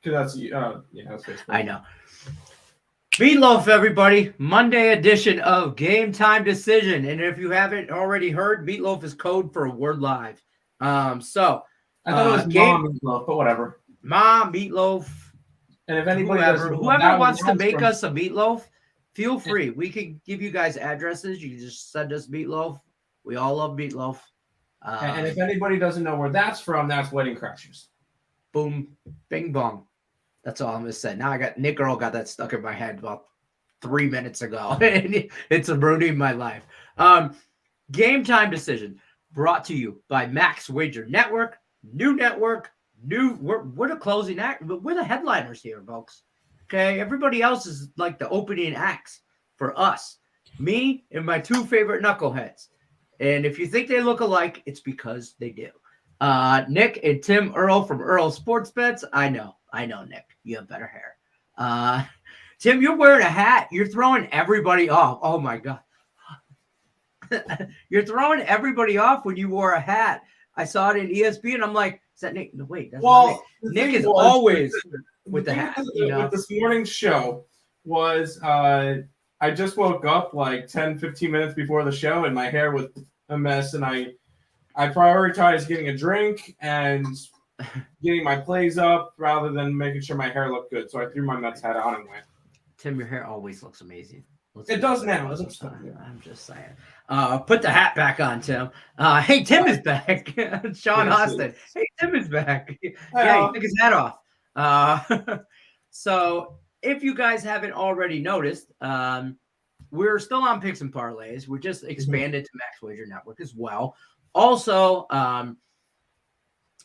Because that's Facebook. I know. Meatloaf, everybody. Monday edition of Game Time Decision. And if you haven't already heard, Meatloaf is code for Word Live. I thought it was Mom Meatloaf, but whatever. Mom Meatloaf. And if anybody whoever wants to make us a meatloaf, feel free. We can give you guys addresses. You can just send us meatloaf. We all love meatloaf. And if anybody doesn't know where that's from, that's Wedding Crashers. Boom, bing bong. That's all I'm gonna say. Now Nick Earl got that stuck in my head about 3 minutes ago. It's ruining my life. Game Time Decision brought to you by Max Wager Network. New network. We're the closing act, but we're the headliners here, folks. Okay, everybody else is like the opening acts for us. Me and my two favorite knuckleheads. And if you think they look alike, it's because they do. Nick and Tim Earl from Earl Sports Bets. I know, Nick. You have better hair. Tim, you're wearing a hat. You're throwing everybody off. Oh, my God. You're throwing everybody off when you wore a hat. I saw it in ESPN. I'm like, is that Nick? No, wait. That's not Nick. Nick is always with the hat. With this morning's show was I just woke up like 10, 15 minutes before the show, and my hair was a mess, and I prioritized getting a drink and getting my plays up rather than making sure my hair looked good. So I threw my Mets hat on and went. Tim, your hair always looks amazing. It does now. I'm just saying. Put the hat back on, Tim. Hey, Tim is back. Sean Austin. Hey, Tim is back. Yeah, he took his hat off. So if you guys haven't already noticed, we're still on picks and parlays. We're just expanded to Max Wager Network as well. Also,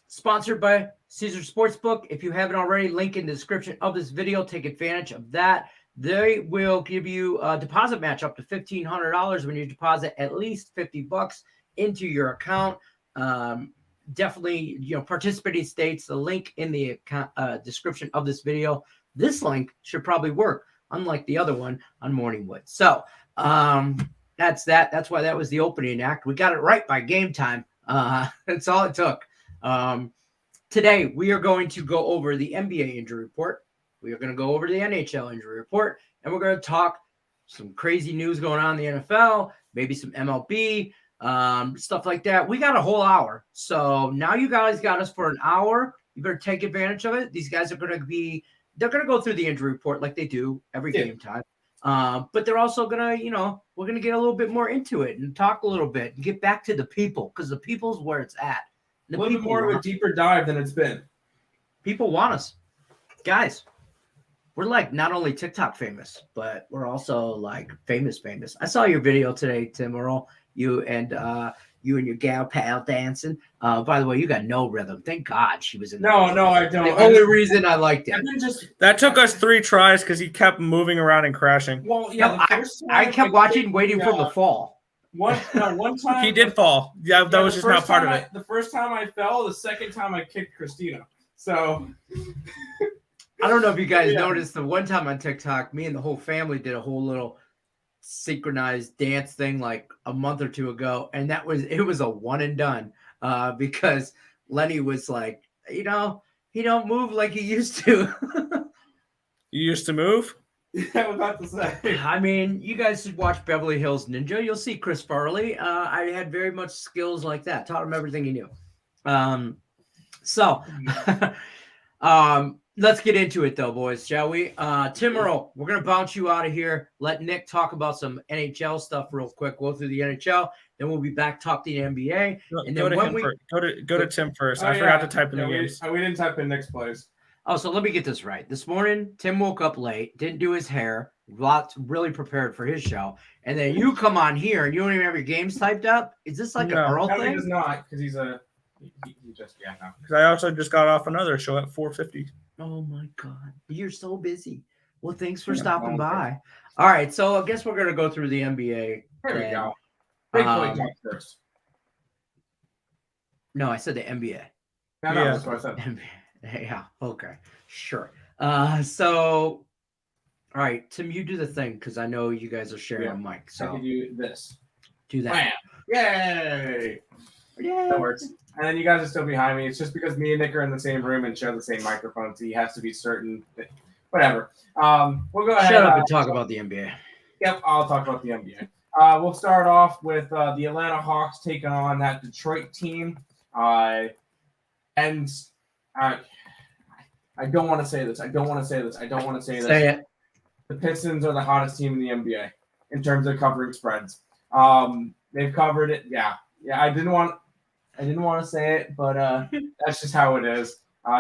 sponsored by Caesar Sportsbook. If you haven't already, link in the description of this video. Take advantage of that. They will give you a deposit match up to $1,500 when you deposit at least $50 into your account. Definitely, participating states, the link in the description of this video. This link should probably work, unlike the other one on Morningwood. So that's that. That's why that was the opening act. We got it right by game time. That's all it took. Today, we are going to go over the NBA injury report. We are going to go over the NHL injury report, and we're going to talk some crazy news going on in the NFL, maybe some MLB, stuff like that. We got a whole hour. So now you guys got us for an hour. You better take advantage of it. These guys are going to they're going to go through the injury report like they do every game time. But they're also going to, we're going to get a little bit more into it and talk a little bit and get back to the people, because the people's where it's at. A little bit more of a deeper dive than it's been. People want us. Guys, we're like not only TikTok famous, but we're also like famous. I saw your video today, Tim Earl. You and your gal pal dancing. By the way, you got no rhythm. Thank God she was in the No, I don't. The only reason I liked it. That took us 3 tries because he kept moving around and crashing. Well, yeah, I kept watching, waiting for the fall. One time he did fall. Yeah, that was just not part of it. The first time I fell, the second time I kicked Christina. So I don't know if you guys noticed, the one time on TikTok, me and the whole family did a whole little synchronized dance thing like a month or two ago, and it was a one and done because Lenny was like, he don't move like he used to. You used to move? Yeah, I was about to say. I mean, you guys should watch Beverly Hills Ninja. You'll see Chris Farley. I had very much skills like that. Taught him everything he knew. Let's get into it, though, boys, shall we? Tim Earl, we're going to bounce you out of here. Let Nick talk about some NHL stuff real quick. Go through the NHL. Then we'll be back, talk the NBA. And then go to Tim first. I forgot to type in the names. We didn't type in Nick's plays. Oh, so let me get this right. This morning, Tim woke up late, didn't do his hair, really prepared for his show. And then you come on here and you don't even have your games typed up? Is this like an Earl thing? He does not, because he's no. Because I also just got off another show at 4:50. Oh, my God. You're so busy. Well, thanks for stopping by. All right, so I guess we're going to go through the NBA. There we go. Big point talk first. No, I said the NBA. No, that's what I said. NBA. Yeah, okay. Sure. So, all right, Tim, you do the thing, because I know you guys are sharing a mic. So I can do this. Do that. Bam. Yay! Yeah. That works. And then you guys are still behind me. It's just because me and Nick are in the same room and share the same microphone, so he has to be certain. Whatever. We'll go ahead. Shut up and talk about the NBA. Yep, I'll talk about the NBA. We'll start off with the Atlanta Hawks taking on that Detroit team. And I don't want to say this. Say it. The Pistons are the hottest team in the NBA in terms of covering spreads. They've covered it. Yeah. I didn't want to say it, but that's just how it is.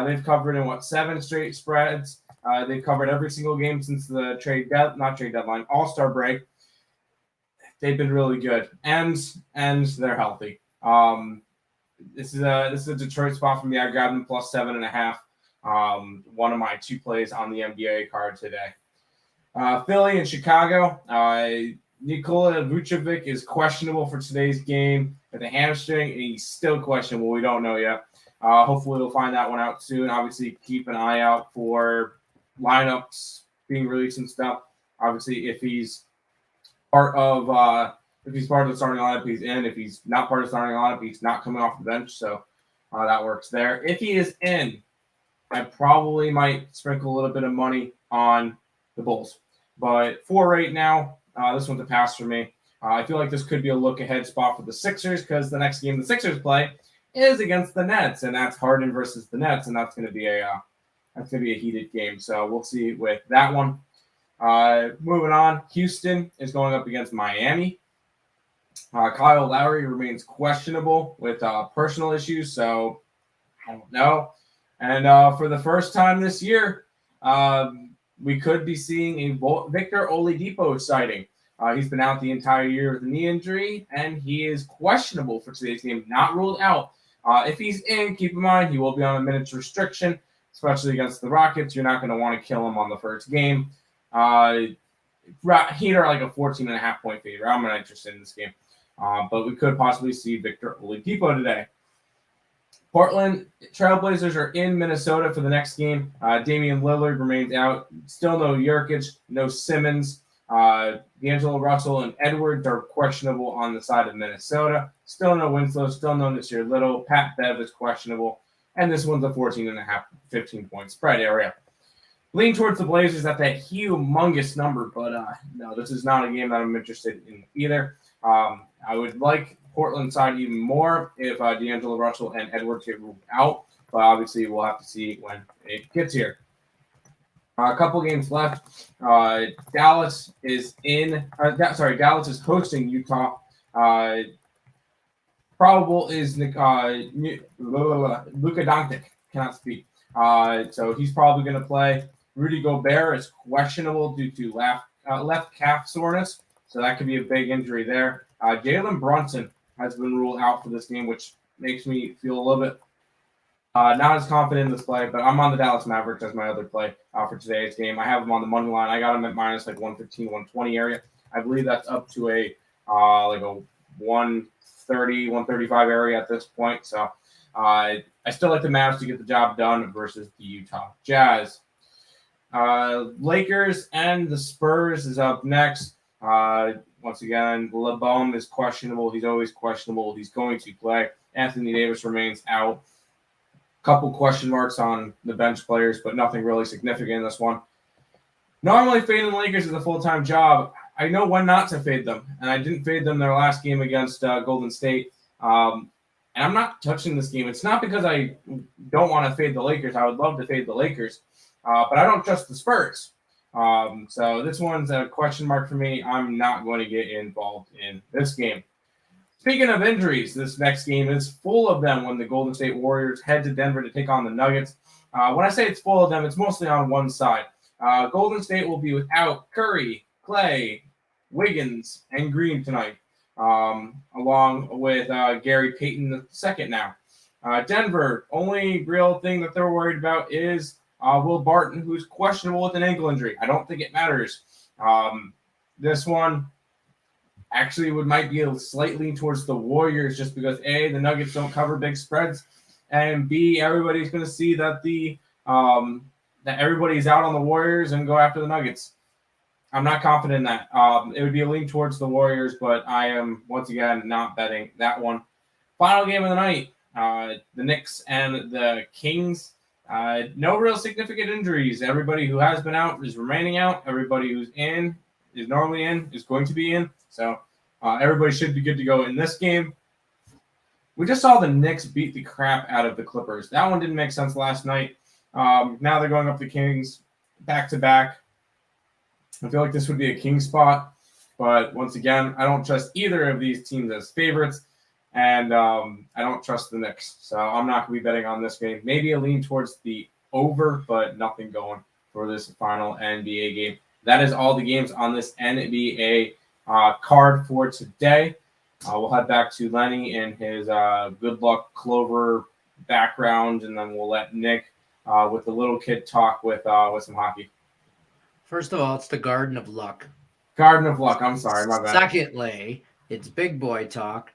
They've covered in 7 straight spreads. They've covered every single game since the All-Star break. They've been really good, and they're healthy. This is a Detroit spot for me. I grabbed them plus 7.5. One of my 2 plays on the NBA card today. Philly and Chicago. Nikola Vucevic is questionable for today's game with a hamstring, and he's still questionable. We don't know yet. Hopefully we'll find that one out soon. Obviously, keep an eye out for lineups being released and stuff. Obviously, if he's part of the starting lineup, he's in. If he's not part of the starting lineup, he's not coming off the bench. So that works there. If he is in, I probably might sprinkle a little bit of money on the Bulls. But for right now, this one's a pass for me. I feel like this could be a look-ahead spot for the Sixers because the next game the Sixers play is against the Nets, and that's Harden versus the Nets, and that's going to be a heated game. So we'll see with that one. Moving on, Houston is going up against Miami. Kyle Lowry remains questionable with personal issues, so I don't know. And for the first time this year, we could be seeing a Victor Oladipo sighting. He's been out the entire year with a knee injury, and he is questionable for today's game, not ruled out. If he's in, keep in mind he will be on a minutes restriction, especially against the Rockets. You're not going to want to kill him on the first game. Heat are like a 14.5-point favorite. I'm not interested in this game. But we could possibly see Victor Oladipo today. Portland Trailblazers are in Minnesota for the next game. Damian Lillard remains out. Still no Jokic, no Simmons. D'Angelo Russell and Edwards are questionable on the side of Minnesota. Still no Winslow. Still no Nasir Little. Pat Bev is questionable. And this one's a 14.5, 15-point spread area. Lean towards the Blazers at that humongous number, but no, this is not a game that I'm interested in either. I would like Portland side even more if D'Angelo Russell and Edwards get ruled out, but obviously we'll have to see when it gets here. A couple games left. Dallas is hosting Utah. Probable is Luka Doncic. Cannot speak. So he's probably going to play. Rudy Gobert is questionable due to left calf soreness, so that could be a big injury there. Jalen Brunson has been ruled out for this game, which makes me feel a little bit not as confident in this play, but I'm on the Dallas Mavericks as my other play for today's game. I have them on the money line. I got them at minus 115, 120 area. I believe that's up to a 130, 135 area at this point. So I still like the Mavs to get the job done versus the Utah Jazz. Lakers and the Spurs is up next. Once again, LeBron is questionable. He's always questionable. He's going to play. Anthony Davis remains out. Couple question marks on the bench players, but nothing really significant in this one. Normally, fading the Lakers is a full-time job. I know when not to fade them, and I didn't fade them their last game against Golden State. And I'm not touching this game. It's not because I don't want to fade the Lakers. I would love to fade the Lakers, but I don't trust the Spurs. So this one's a question mark for me. I'm not going to get involved in this game. Speaking of injuries, this next game is full of them when the Golden State Warriors head to Denver to take on the Nuggets. When I say it's full of them, it's mostly on one side. Golden State will be without Curry, Clay, Wiggins, and Green tonight, along with Gary Payton II now. Denver, only real thing that they're worried about is Will Barton, who's questionable with an ankle injury. I don't think it matters. This one actually might be a slight lean towards the Warriors just because, A, the Nuggets don't cover big spreads, and B, everybody's going to see that that everybody's out on the Warriors and go after the Nuggets. I'm not confident in that. It would be a lean towards the Warriors, but I am, once again, not betting that one. Final game of the night, the Knicks and the Kings. No real significant injuries. Everybody who has been out is remaining out. Everybody who's in is normally in, is going to be in. So everybody should be good to go in this game. We just saw the Knicks beat the crap out of the Clippers. That one didn't make sense last night. Now they're going up the Kings back-to-back. I feel like this would be a King spot. But once again, I don't trust either of these teams as favorites. And I don't trust the Knicks. So I'm not going to be betting on this game. Maybe a lean towards the over, but nothing going for this final NBA game. That is all the games on this NBA card for today. We'll head back to Lenny and his good luck Clover background, and then we'll let Nick with the little kid talk with some hockey. First of all, it's the Garden of Luck. Garden of Luck. I'm sorry, my bad. Secondly, it's big boy talk.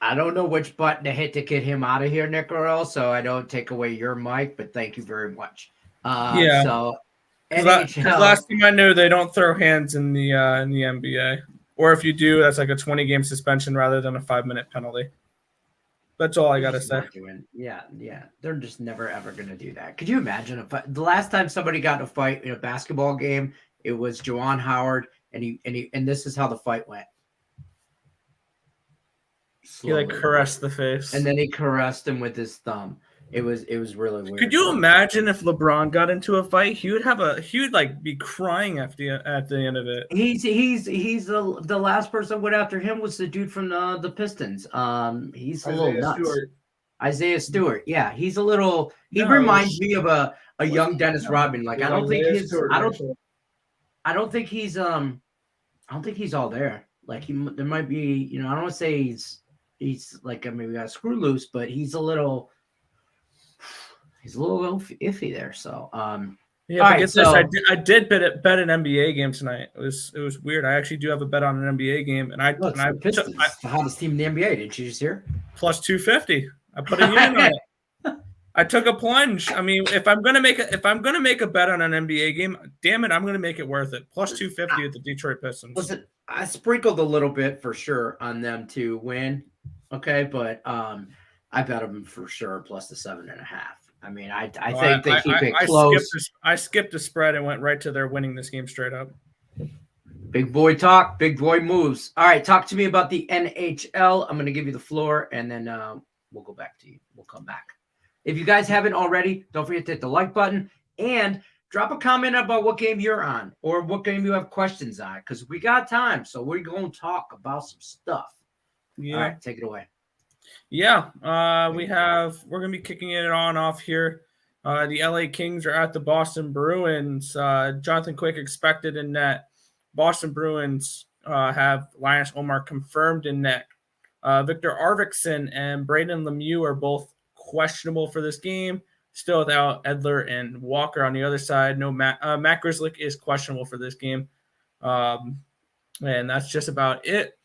I don't know which button to hit to get him out of here, Nick Earl, so I don't take away your mic, but thank you very much. Yeah. So NHL. Last thing I knew, they don't throw hands in the NBA. Or if you do, that's like a 20-game suspension rather than a 5-minute penalty. That's all I got to say. Yeah. They're just never, ever going to do that. Could you imagine the last time somebody got in a fight in a basketball game, it was Juwan Howard, and this is how the fight went. Slowly. He caressed the face. And then he caressed him with his thumb. It was really weird. Could you imagine if LeBron got into a fight? He would be crying at the end of it. He's the last person went after him was the dude from the Pistons. He's a little nuts. Isaiah Stewart. Yeah, he's a little. He reminds me of a young Dennis Rodman. Like I don't think he's all there. Like there might be. I don't want to say he's like maybe got a screw loose, but he's a little iffy there. So I did bet an NBA game tonight. It was weird. I actually do have a bet on an NBA game, and the hottest team in the NBA. Didn't you just hear? Plus 250. I put a unit on it. I took a plunge. I mean, if I'm gonna make a bet on an NBA game, damn it, I'm gonna make it worth it. Plus 250 at the Detroit Pistons. Listen, I sprinkled a little bit for sure on them to win. Okay, but I bet them for sure plus the 7.5. I mean, I think they keep it close. I skipped the spread and went right to their winning this game straight up. Big boy talk, big boy moves. All right, talk to me about the NHL. I'm going to give you the floor, and then we'll go back to you. We'll come back. If you guys haven't already, don't forget to hit the like button and drop a comment about what game you're on or what game you have questions on, because we got time. So we're going to talk about some stuff. Yeah. All right, take it away. Yeah, we're going to be kicking it off here. The LA Kings are at the Boston Bruins. Jonathan Quick expected in net. Boston Bruins have Linus Omar confirmed in net. Victor Arvidsson and Braden Lemieux are both questionable for this game. Still without Edler and Walker on the other side. No, Matt Grzelcyk is questionable for this game. And that's just about it.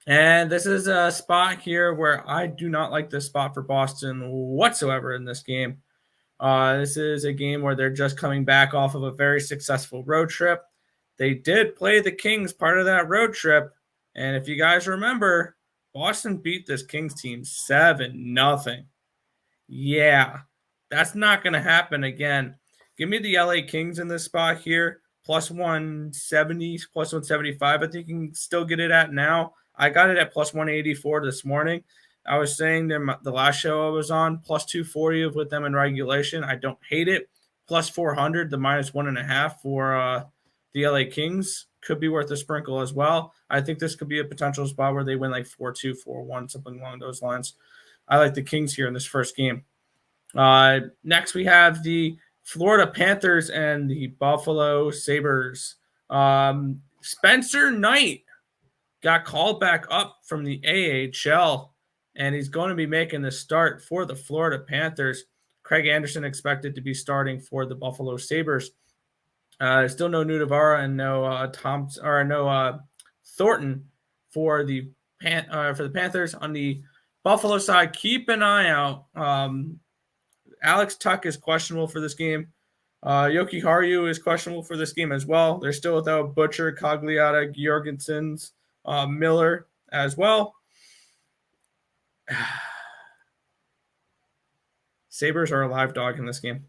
And this is a spot here where I do not like this spot for Boston whatsoever in this game. This is a game where they're just coming back off of a very successful road trip. They did play the Kings part of that road trip. And if you guys remember, Boston beat this Kings team 7-0. Yeah, that's not going to happen again. Give me the LA Kings in this spot here. Plus 170, plus 175. I think you can still get it at now. I got it at plus 184 this morning. I was saying the last show I was on, plus 240 with them in regulation. I don't hate it. Plus 400, the minus 1.5 for the LA Kings could be worth a sprinkle as well. I think this could be a potential spot where they win like 4-2, 4-1, something along those lines. I like the Kings here in this first game. Next, we have the Florida Panthers and the Buffalo Sabres. Spencer Knight got called back up from the AHL, and he's going to be making the start for the Florida Panthers. Craig Anderson expected to be starting for the Buffalo Sabres. Still no Nudavara and no Thornton for the Panthers. On the Buffalo side, keep an eye out. Alex Tuck is questionable for this game. Yoki Haru is questionable for this game as well. They're still without Butcher, Cogliata, Jorgensen's, Miller as well. Sabres are a live dog in this game.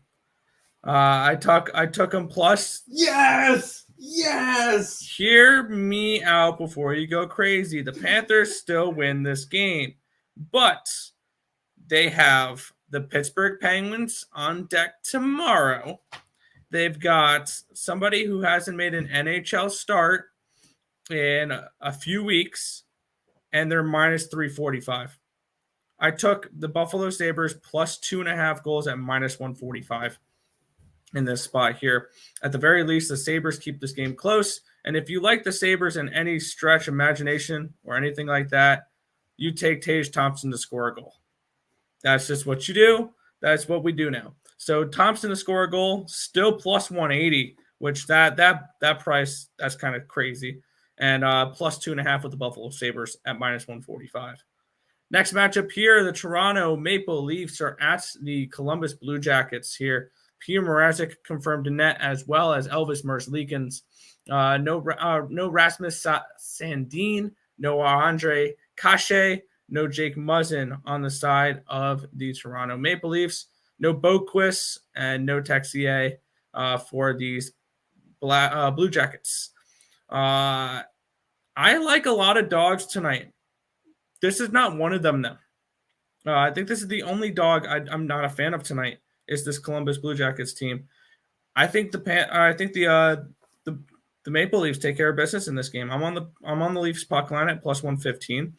I took them plus. Yes. Hear me out before you go crazy. The Panthers still win this game, but they have the Pittsburgh Penguins on deck tomorrow. They've got somebody who hasn't made an NHL start in a few weeks, and they're minus 345. I took the Buffalo Sabres plus 2.5 goals at minus 145 in this spot here. At the very least, the Sabres keep this game close. And if you like the Sabres in any stretch imagination or anything like that, you take Tage Thompson to score a goal. That's just what you do. That's what we do now. So Thompson to score a goal, still plus 180, which that price, that's kind of crazy. And plus 2.5 with the Buffalo Sabres at minus 145. Next matchup here, the Toronto Maple Leafs are at the Columbus Blue Jackets here. Pierre Mrazek confirmed in net, as well as Elvis Merzlikins. No Rasmus Sandin, no Andre Kashe, no Jake Muzzin on the side of the Toronto Maple Leafs. No Boquist and no Texier for these Blue Jackets. I like a lot of dogs tonight. This is not one of them, though. I think this is the only dog I'm not a fan of tonight. Is this Columbus Blue Jackets team? I think the Maple Leafs take care of business in this game. I'm on the Leafs puck line at plus 115.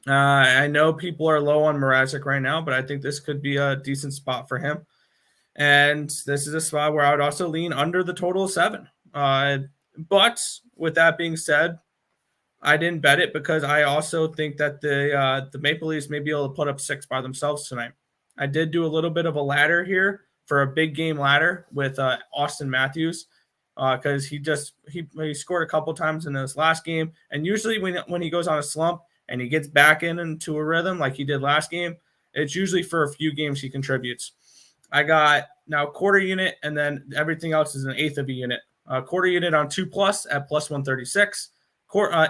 I know people are low on Mrazek right now, but I think this could be a decent spot for him. And this is a spot where I would also lean under the total of 7. But with that being said, I didn't bet it because I also think that the Maple Leafs may be able to put up 6 by themselves tonight. I did do a little bit of a ladder here for a big game ladder with Austin Matthews because he scored a couple times in this last game. And usually when he goes on a slump and he gets back into a rhythm like he did last game, it's usually for a few games he contributes. I got now quarter unit, and then everything else is an eighth of a unit. Quarter unit on 2+ at plus 136.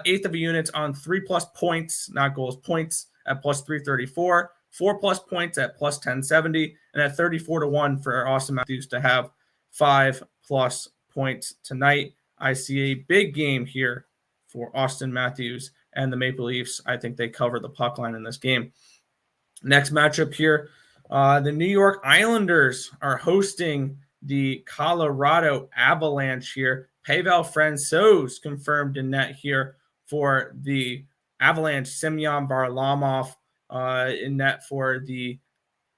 Eighth of a unit on 3+ points, not goals, points at plus 334. 4+ points at plus 1070, and at 34-1 for Austin Matthews to have 5+ points tonight. I see a big game here for Austin Matthews and the Maple Leafs. I think they cover the puck line in this game. Next matchup here, the New York Islanders are hosting the Colorado Avalanche here. Pavel Francouz confirmed in net here for the Avalanche. Semyon Varlamov in net for the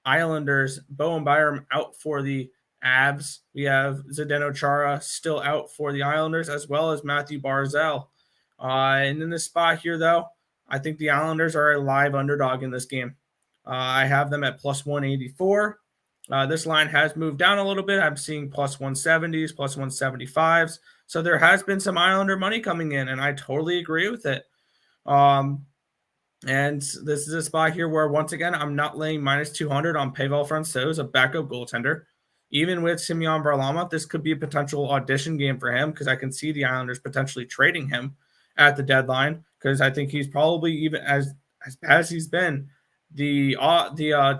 Islanders. Bowen Byram out for the Avs. We have Zdeno Chara still out for the Islanders, as well as Matthew Barzal. And in this spot here, though, I think the Islanders are a live underdog in this game. I have them at plus 184. This line has moved down a little bit. I'm seeing plus 170s, plus 175s. So there has been some Islander money coming in, and I totally agree with it. And this is a spot here where, once again, I'm not laying minus 200 on Pavel Francouz, a backup goaltender. Even with Semyon Varlamov, this could be a potential audition game for him because I can see the Islanders potentially trading him at the deadline because I think he's probably, even as bad as he's been, the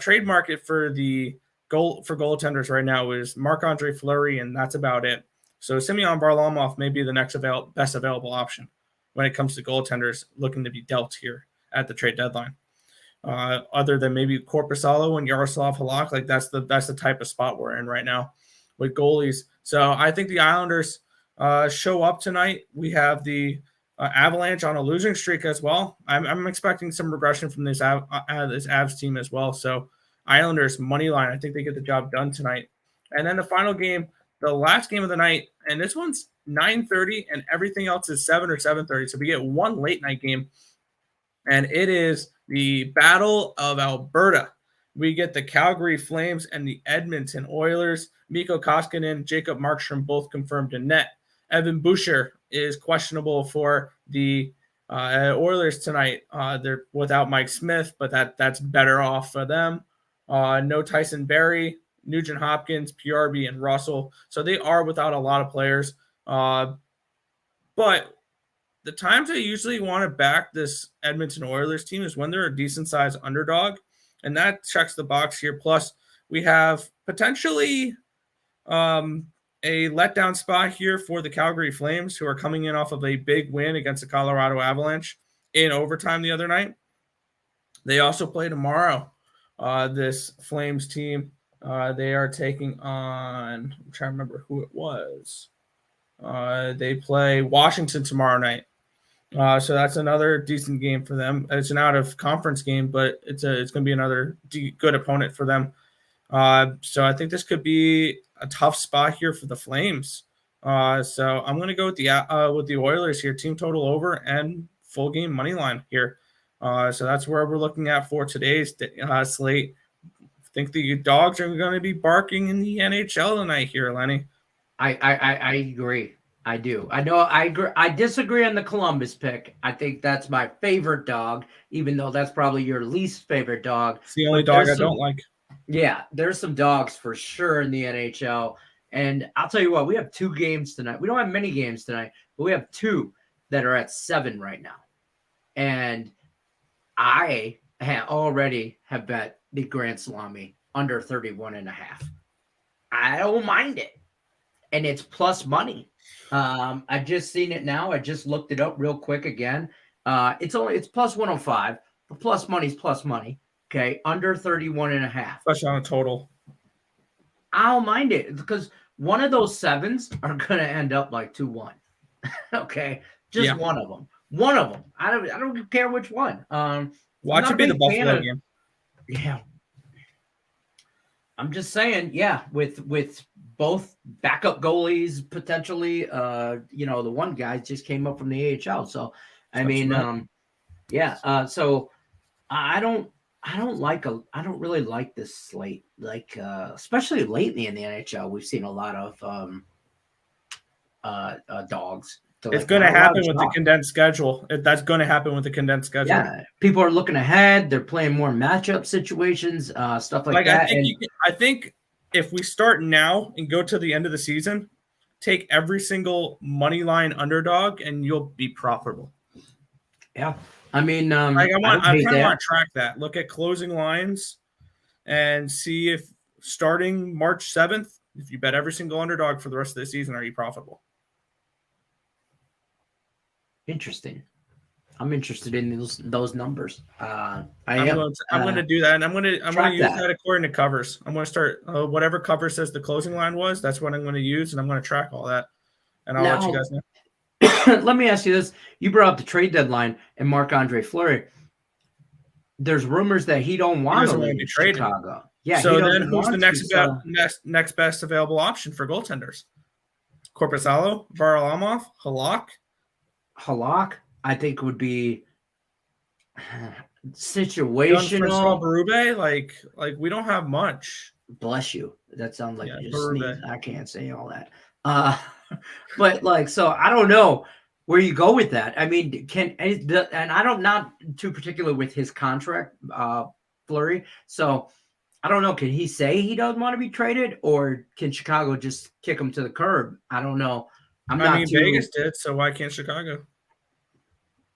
trade market for goaltenders right now is Marc-Andre Fleury, and that's about it. So Semyon Varlamov may be the next best available option when it comes to goaltenders looking to be dealt here at the trade deadline. Other than maybe Korpisalo and Yaroslav Halak, like that's the type of spot we're in right now with goalies. So I think the Islanders show up tonight. We have the Avalanche on a losing streak as well. I'm expecting some regression from this Avs team as well. So Islanders money line, I think they get the job done tonight. And then the final game, the last game of the night, and this one's 9:30, and everything else is 7 or 7:30. So we get one late night game, and it is the Battle of Alberta. We get the Calgary Flames and the Edmonton Oilers. Mikko Koskinen, Jacob Markstrom both confirmed in net. Evan Boucher is questionable for the Oilers tonight. They're without Mike Smith, but that's better off for them. No Tyson Barrie, Nugent Hopkins, PRB, and Russell. So they are without a lot of players. But the times I usually want to back this Edmonton Oilers team is when they're a decent sized underdog, and that checks the box here. Plus, we have potentially a letdown spot here for the Calgary Flames, who are coming in off of a big win against the Colorado Avalanche in overtime the other night. They also play tomorrow. This Flames team, they are taking on, I'm trying to remember who it was. They play Washington tomorrow night. So that's another decent game for them. It's an out-of-conference game, but it's going to be another good opponent for them. So I think this could be a tough spot here for the Flames. So I'm going to go with the Oilers here, team total over and full game money line here. So that's where we're looking at for today's slate. I think the dogs are going to be barking in the NHL tonight here, Lenny. I agree. I do. I know I agree. I disagree on the Columbus pick. I think that's my favorite dog, even though that's probably your least favorite dog. It's the only dog I don't like. Yeah, there's some dogs for sure in the NHL. And I'll tell you what, we have 2 games tonight. We don't have many games tonight, but we have 2 that are at 7 right now. And I already have bet the Grand Salami under 31.5. I don't mind it. And it's plus money. I just seen it now. I just looked it up real quick again. It's plus 105. The plus money's plus money. Okay, under 31.5. Especially on a total. I don't mind it because one of those 7s are going to end up like 2-1. Okay, just one of them. One of them. I don't care which one. Watch it be the Buffalo game. Yeah. I'm just saying, yeah, with both backup goalies potentially, the one guy just came up from the AHL. So, I mean, right. So I don't really like this slate, like especially lately in the NHL. We've seen a lot of dogs. It's going to happen with the condensed schedule. That's going to happen with the condensed schedule. Yeah, people are looking ahead. They're playing more matchup situations, stuff like that. I think if we start now and go to the end of the season, take every single money line underdog, and you'll be profitable. Yeah, I mean, I kind of want to track that. Look at closing lines and see if starting March 7th, if you bet every single underdog for the rest of the season, are you profitable? Interesting. I'm interested in those numbers. I'm going to do that, and I'm going to use that according to covers. I'm going to start whatever cover says the closing line was. That's what I'm going to use, and I'm going to track all that, and I'll let you guys know. Let me ask you this: you brought up the trade deadline and Marc-Andre Fleury. There's rumors that he don't want to leave Chicago. Yeah. So then, who's the next best available option for goaltenders? Korpisalo, Varlamov, Halak, I think would be situational. Berube, like we don't have much. Bless you. That sounds like you just sneezed. I can't say all that. But so I don't know where you go with that. I mean, and I don't not too particular with his contract, Fleury. So I don't know. Can he say he doesn't want to be traded, or can Chicago just kick him to the curb? I don't know. Vegas did, so why can't Chicago?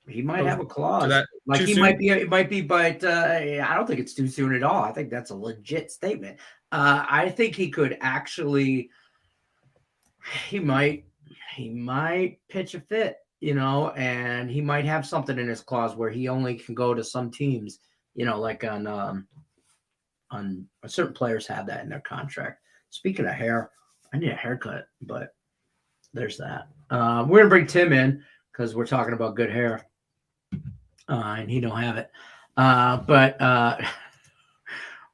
He might have a clause. Might be, but I don't think it's too soon at all. I think that's a legit statement. I think he could actually. He might pitch a fit, and he might have something in his clause where he only can go to some teams, like on certain players have that in their contract. Speaking of hair, I need a haircut, but there's that. We're gonna bring Tim in because we're talking about good hair, and he don't have it. But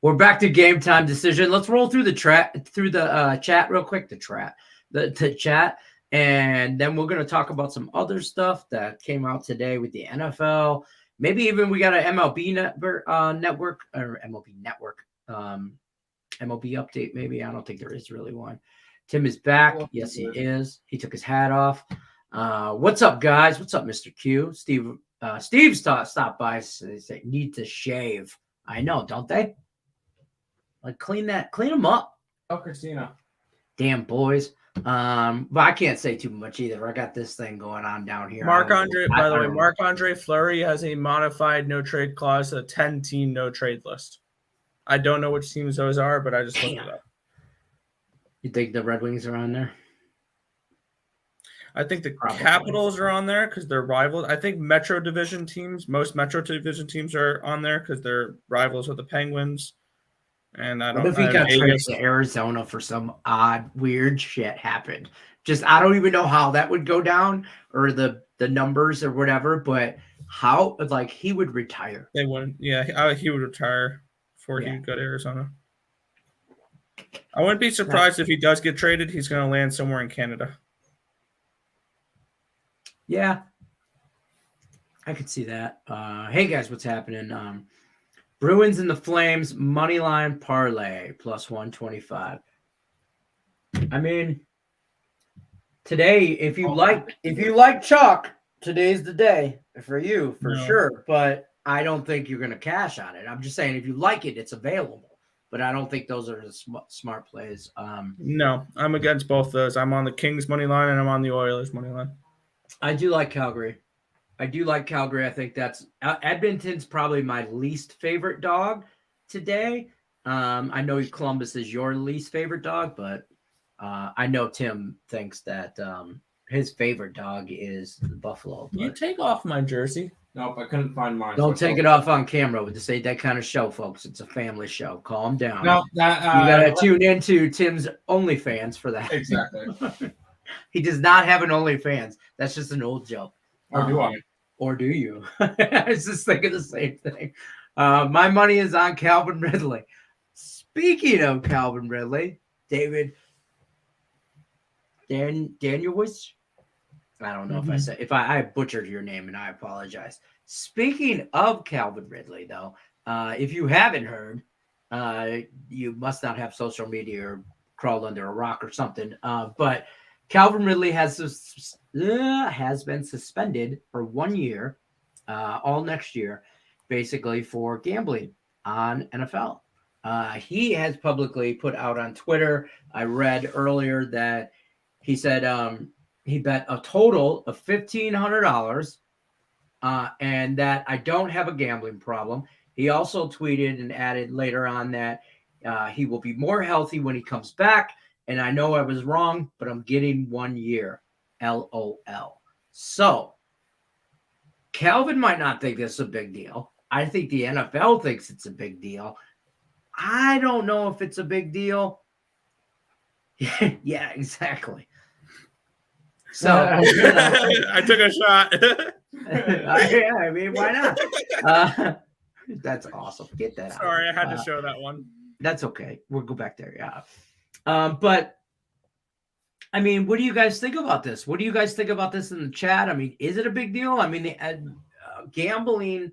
we're back to game time decision. Let's roll through the chat real quick. The chat, and then we're gonna talk about some other stuff that came out today with the NFL. Maybe even we got an MLB network or MLB network. MLB update, maybe. I don't think there is really one. Tim is back. Yes, he is. He took his hat off. What's up, guys? What's up, Mr. Q? Steve stopped by. They say need to shave. I know, don't they? Like clean them up. Oh, Christina. Damn boys. But I can't say too much either. I got this thing going on down here. Marc-Andre Fleury has a modified no trade clause, a 10-team no trade list. I don't know which teams those are, but I just looked it up. You think the Red Wings are on there? I think the Capitals are on there because they're rivals. I think most Metro Division teams are on there because they're rivals with the Penguins. And I don't know if he got traded to Arizona for some odd, weird shit happened. Just I don't even know how that would go down or the numbers or whatever, but how like he would retire. They wouldn't. Yeah, he would retire before he would go to Arizona. I wouldn't be surprised if he does get traded. He's going to land somewhere in Canada. Yeah, I could see that. Hey guys, what's happening? Bruins and the Flames money line parlay plus 125. I mean, today, if you like chalk, today's the day for you for sure. But I don't think you're going to cash on it. I'm just saying, if you like it, it's available. But I don't think those are the smart plays. No, I'm against both those. I'm on the Kings money line and I'm on the Oilers money line. I do like Calgary. I think that's Edmonton's probably my least favorite dog today. I know Columbus is your least favorite dog, but I know Tim thinks that his favorite dog is the Buffalo. You take off my jersey. Nope, I couldn't find mine. Don't take it off on camera. This ain't that kind of show, folks. It's a family show. Calm down. No, you gotta tune into Tim's OnlyFans for that. Exactly. He does not have an OnlyFans. That's just an old joke. Or do I? Or do you? I was just thinking the same thing. My money is on Calvin Ridley. Speaking of Calvin Ridley, David Danielwitz. I don't know if I butchered your name, and I apologize. Speaking of Calvin Ridley, though, if you haven't heard, you must not have social media or crawled under a rock or something. But Calvin Ridley has been suspended for 1 year, all next year, basically for gambling on NFL. He has publicly put out on Twitter. I read earlier that he said he bet a total of $1,500 and that I don't have a gambling problem. He also tweeted and added later on that he will be more healthy when he comes back. And I know I was wrong, but I'm getting 1 year. LOL. So Calvin might not think this is a big deal. I think the NFL thinks it's a big deal. I don't know if it's a big deal. Yeah, exactly. So I took a shot. I mean, why not? That's awesome. Get that. Sorry, I had to show that one. That's okay. We'll go back there. Yeah. But I mean, what do you guys think about this? What do you guys think about this in the chat? I mean, is it a big deal? I mean, the gambling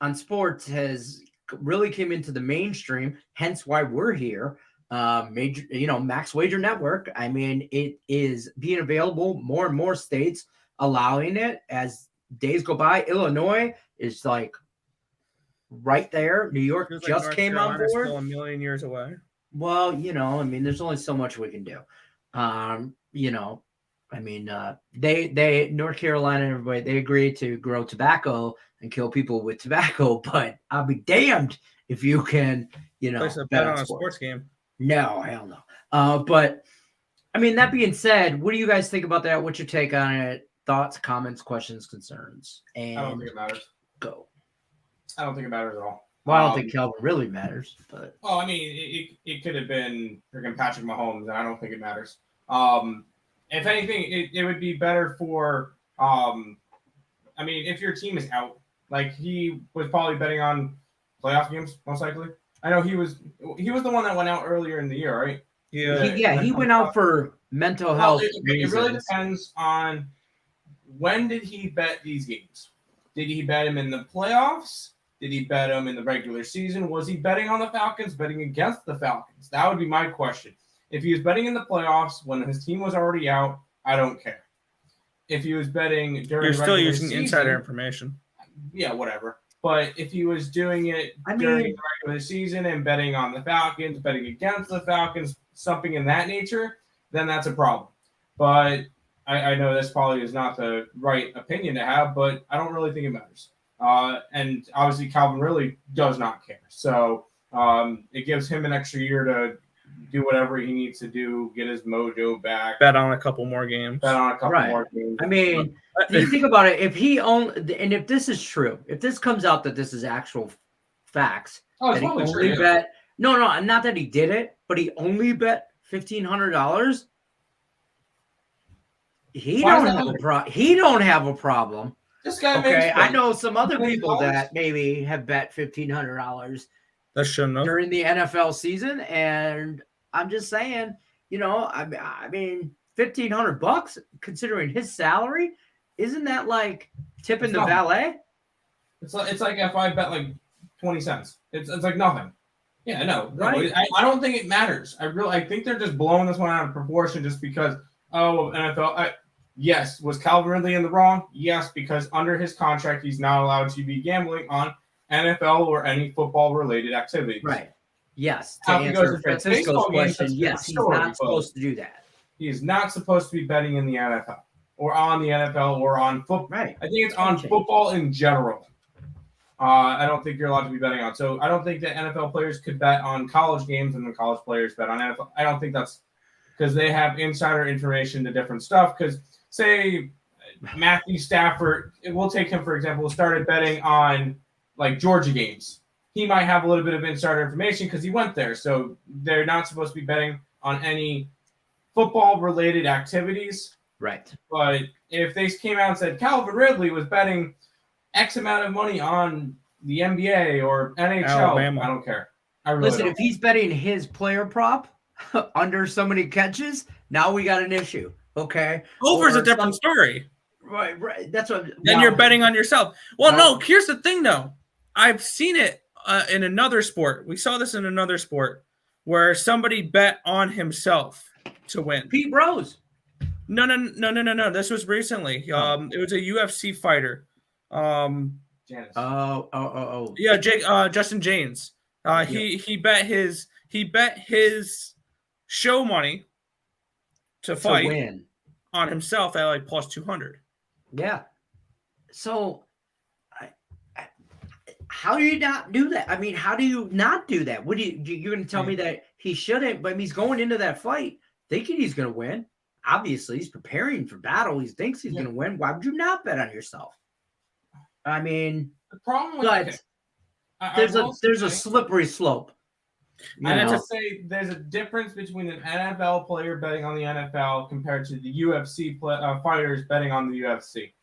on sports has really came into the mainstream, hence why we're here. Max Wager Network. I mean, it is being available more and more states allowing it as days go by. Illinois is like right there. New York just came on board. Still a million years away. Well, I mean, there's only so much we can do. They North Carolina and everybody, they agreed to grow tobacco and kill people with tobacco, but I'll be damned if you can, place a bet on a sports game. No, hell no. But I mean, that being said, what do you guys think about that? What's your take on it? Thoughts, comments, questions, concerns? And I don't think it matters. Go. I don't think it matters at all. Well, I don't think Calvin really matters, but I mean, it could have been freaking Patrick Mahomes, and I don't think it matters. If anything, it would be better for. I mean, if your team is out, like he was probably betting on playoff games, most likely. I know he was the one that went out earlier in the year, right? Yeah, he went out for mental health reasons. It really depends on when did he bet these games. Did he bet him in the playoffs? Did he bet him in the regular season? Was he betting on the Falcons, betting against the Falcons? That would be my question. If he was betting in the playoffs when his team was already out, I don't care. If he was betting during You're still using season, insider information. Yeah, whatever. But if he was doing it during the regular season and betting on the Falcons, betting against the Falcons, something in that nature, then that's a problem. But I know this probably is not the right opinion to have, but I don't really think it matters. And obviously Calvin really does not care. So it gives him an extra year to do whatever he needs to do, get his mojo back. Bet on a couple more games. More games. I mean, you think about it. If he only, and if this is true, if this comes out that this is actual facts, that he only bet. No, not that he did it, but he only bet $1,500. He don't have a problem. This guy okay, I know some other people that maybe have bet $1,500 during the NFL season, and I'm just saying, I mean, $1,500 considering his salary, isn't that like tipping the valet? It's like if I bet like 20 cents, it's like nothing. Yeah, no, right. I don't think it matters. I think they're just blowing this one out of proportion just because NFL. Yes, was Calvin Ridley in the wrong? Yes, because under his contract, he's not allowed to be gambling on NFL or any football-related activities. Right. Yes. To answer Francisco's question, yes, he's not supposed to do that. He is not supposed to be betting in the NFL or on the NFL or on football. Right. I think it's on football in general. I don't think you're allowed to be betting on. So I don't think that NFL players could bet on college games and the college players bet on NFL. I don't think that's because they have insider information to different stuff. Because say Matthew Stafford, we'll take him for example, started betting on like Georgia games. He might have a little bit of insider information because he went there. So they're not supposed to be betting on any football-related activities. Right. But if they came out and said Calvin Ridley was betting X amount of money on the NBA or NHL, Alabama. I don't care. Listen, if he's betting his player prop under so many catches, now we got an issue. Okay. Over's a different story. Right. That's what. Then you're betting on yourself. Well, no, here's the thing, though. I've seen it in another sport. We saw this in another sport where somebody bet on himself to win. Pete Rose. No. This was recently. It was a UFC fighter. Yeah, Justin James. He bet his show money to fight win on himself at like plus 200. Yeah. So how do you not do that? I mean, how do you not do that? What you're going to tell me that he shouldn't, but he's going into that fight thinking he's going to win. Obviously, he's preparing for battle. He thinks he's going to win. Why would you not bet on yourself? I mean, the problem with there's a slippery slope. I have to say there's a difference between an NFL player betting on the NFL compared to the UFC fighters betting on the UFC.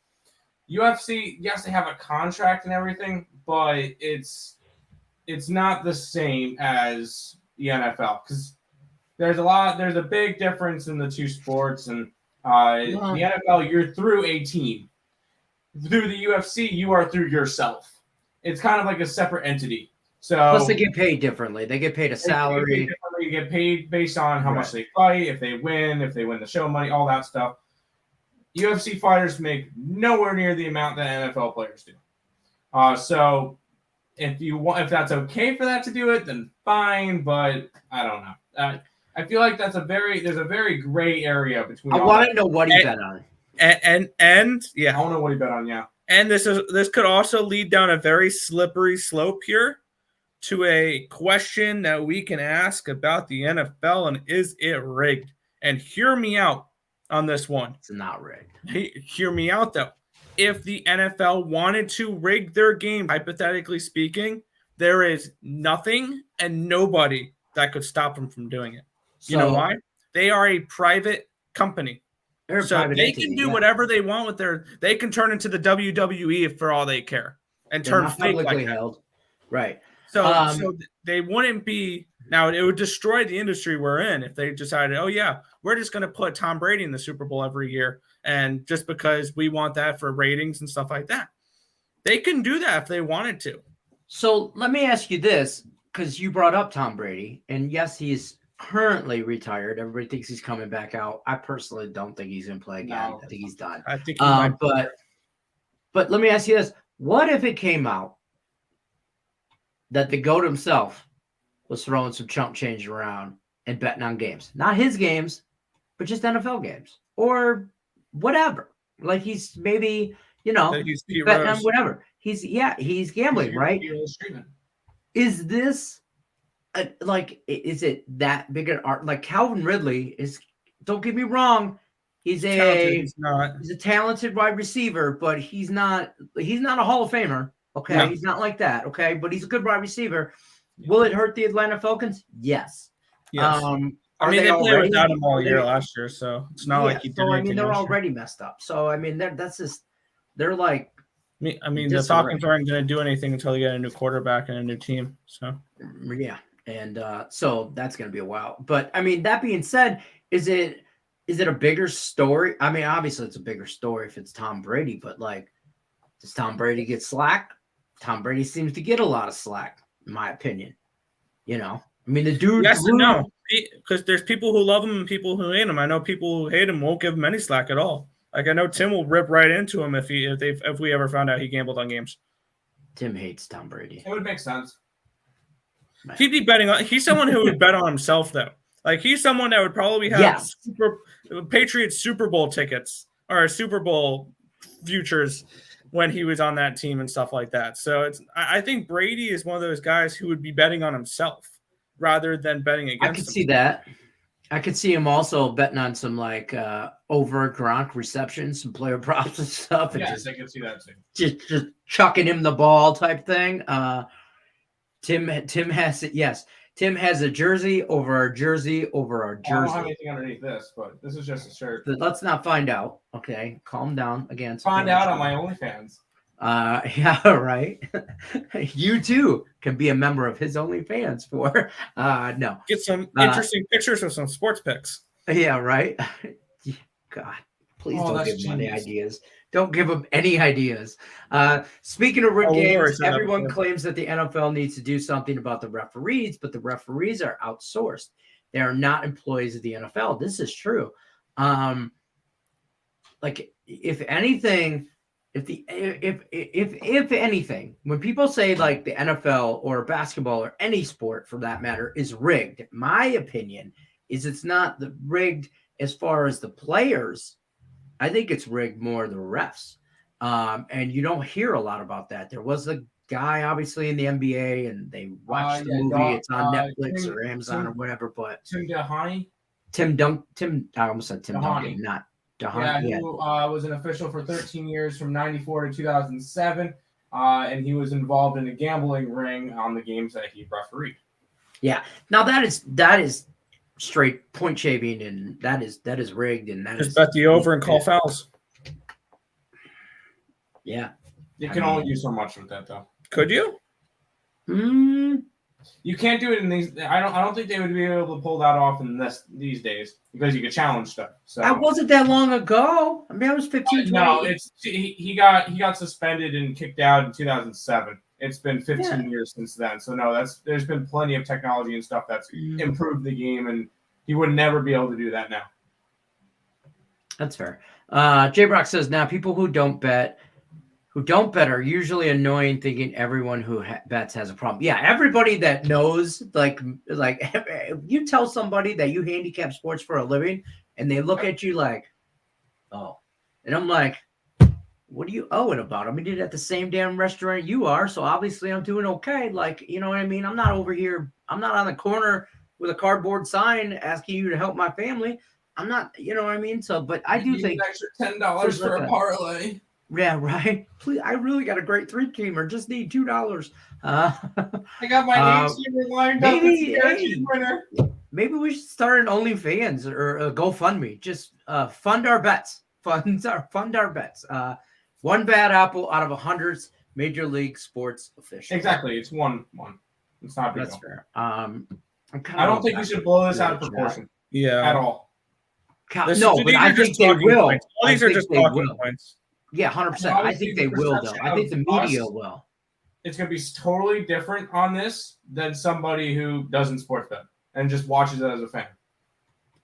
UFC, yes, they have a contract and everything, but it's not the same as the NFL because there's a big difference in the two sports, and the NFL you're through a team. Through the UFC, you are through yourself. It's kind of like a separate entity. So plus they get paid differently. They get paid a salary. You get paid based on how much they fight, if they win the show money, all that stuff. UFC fighters make nowhere near the amount that NFL players do. So if that's okay for that to do it, then fine. But I don't know. I feel like there's a very gray area between. I want to know what he bet on. And yeah, I don't know what he bet on. Yeah, and this could also lead down a very slippery slope here to a question that we can ask about the NFL and is it rigged? And hear me out on this one. It's not rigged. Hear me out though. If the NFL wanted to rig their game, hypothetically speaking, there is nothing and nobody that could stop them from doing it. You know why? They are a private company. So they can do whatever they want with they can turn into the WWE for all they care and turn fake like held. Right. So they wouldn't be now. It would destroy the industry we're in if they decided, oh yeah, we're just going to put Tom Brady in the Super Bowl every year, and just because we want that for ratings and stuff like that, they can do that if they wanted to. So let me ask you this, because you brought up Tom Brady, and yes, he's currently retired. Everybody thinks he's coming back out. I personally don't think he's going to play again. No. I think he's done. I think he might. But let me ask you this: what if it came out that the GOAT himself was throwing some chump change around and betting on games? Not his games, but just NFL games or whatever. Like he's maybe, He's Pete betting on Rose. whatever. He's gambling, right? Is this is it that big an art? Like Calvin Ridley is, don't get me wrong, he's a talented wide receiver, but he's not a Hall of Famer. Okay, no. He's not like that. Okay, but he's a good wide receiver. Yeah. Will it hurt the Atlanta Falcons? Yes. Yes. They played without him all year last year, so it's not like he did anything. They're already messed up. So that's just they're like. The Falcons aren't going to do anything until they get a new quarterback and a new team. So yeah, and so that's going to be a while. But that being said, is it a bigger story? Obviously it's a bigger story if it's Tom Brady, but like, does Tom Brady get slack? Tom Brady seems to get a lot of slack, in my opinion. The dude. Yes and no, because there's people who love him and people who hate him. I know people who hate him won't give him any slack at all. Like I know Tim will rip right into him if we ever found out he gambled on games. Tim hates Tom Brady. It would make sense. He'd be betting on. He's someone who would bet on himself though. Like he's someone that would probably have Patriots Super Bowl tickets or Super Bowl futures when he was on that team and stuff like that. So I think Brady is one of those guys who would be betting on himself rather than betting against him. I could see that. I could see him also betting on some over Gronk receptions, some player props and stuff. And yes, I can see that too. Just chucking him the ball type thing. Tim has it. Yes, Tim has a jersey over our jersey over our jersey. I don't have anything underneath this, but this is just a shirt. Let's not find out. Okay, calm down again. Find out on my OnlyFans. Yeah, right. You too can be a member of his OnlyFans for no. Get some interesting pictures of some sports picks. Yeah, right. God, please don't give him any ideas. Don't give him any ideas. Speaking of rigged games, everyone claims that the NFL needs to do something about the referees, but the referees are outsourced. They are not employees of the NFL. This is true. If anything. If anything, when people say like the NFL or basketball or any sport for that matter is rigged, my opinion is it's not rigged as far as the players. I think it's rigged more the refs. And you don't hear a lot about that. There was a guy obviously in the NBA and they watched the movie. It's on Netflix or Amazon or whatever, but Tim Dehani? I almost said Tim Duncan, not Yeah, he was an official for 13 years from 94 to 2007, and he was involved in a gambling ring on the games that he refereed. Yeah, now that is straight point shaving, and that is rigged, and that just bet the over and call fouls. Yeah, you can only do so much with that, though. Could you? You can't do it in these. I don't think they would be able to pull that off in these days because you could challenge stuff. So that wasn't that long ago. I was 15. No, he got suspended and kicked out in 2007. It's been 15 years since then. So no, there's been plenty of technology and stuff that's improved the game, and he would never be able to do that now. That's fair. J Brock says now people who don't bet are usually annoying, thinking everyone who bets has a problem. Yeah, everybody that knows, like you tell somebody that you handicap sports for a living, and they look at you like, oh, and I'm like, what are you owing about? I did it at the same damn restaurant you are, so obviously I'm doing okay. Like, you know what I mean? I'm not over here. I'm not on the corner with a cardboard sign asking you to help my family. I'm not, you know what I mean? So, but I do think an extra $10 for a parlay. Yeah, right. Please, I really got a great 3-teamer. Just need $2. I got my 8-teamer lined up. Maybe we should start an OnlyFans or a GoFundMe. Just fund our bets. Fund our bets. One bad apple out of 100 Major League Sports officials. Exactly. It's one. It's not big. That's fair. I don't think you should blow this out of proportion. Yeah. At all. No, but I think they will. All these are just talking points. Yeah, 100%. I think they will, though. I think the media will. It's going to be totally different on this than somebody who doesn't sports bet and just watches it as a fan.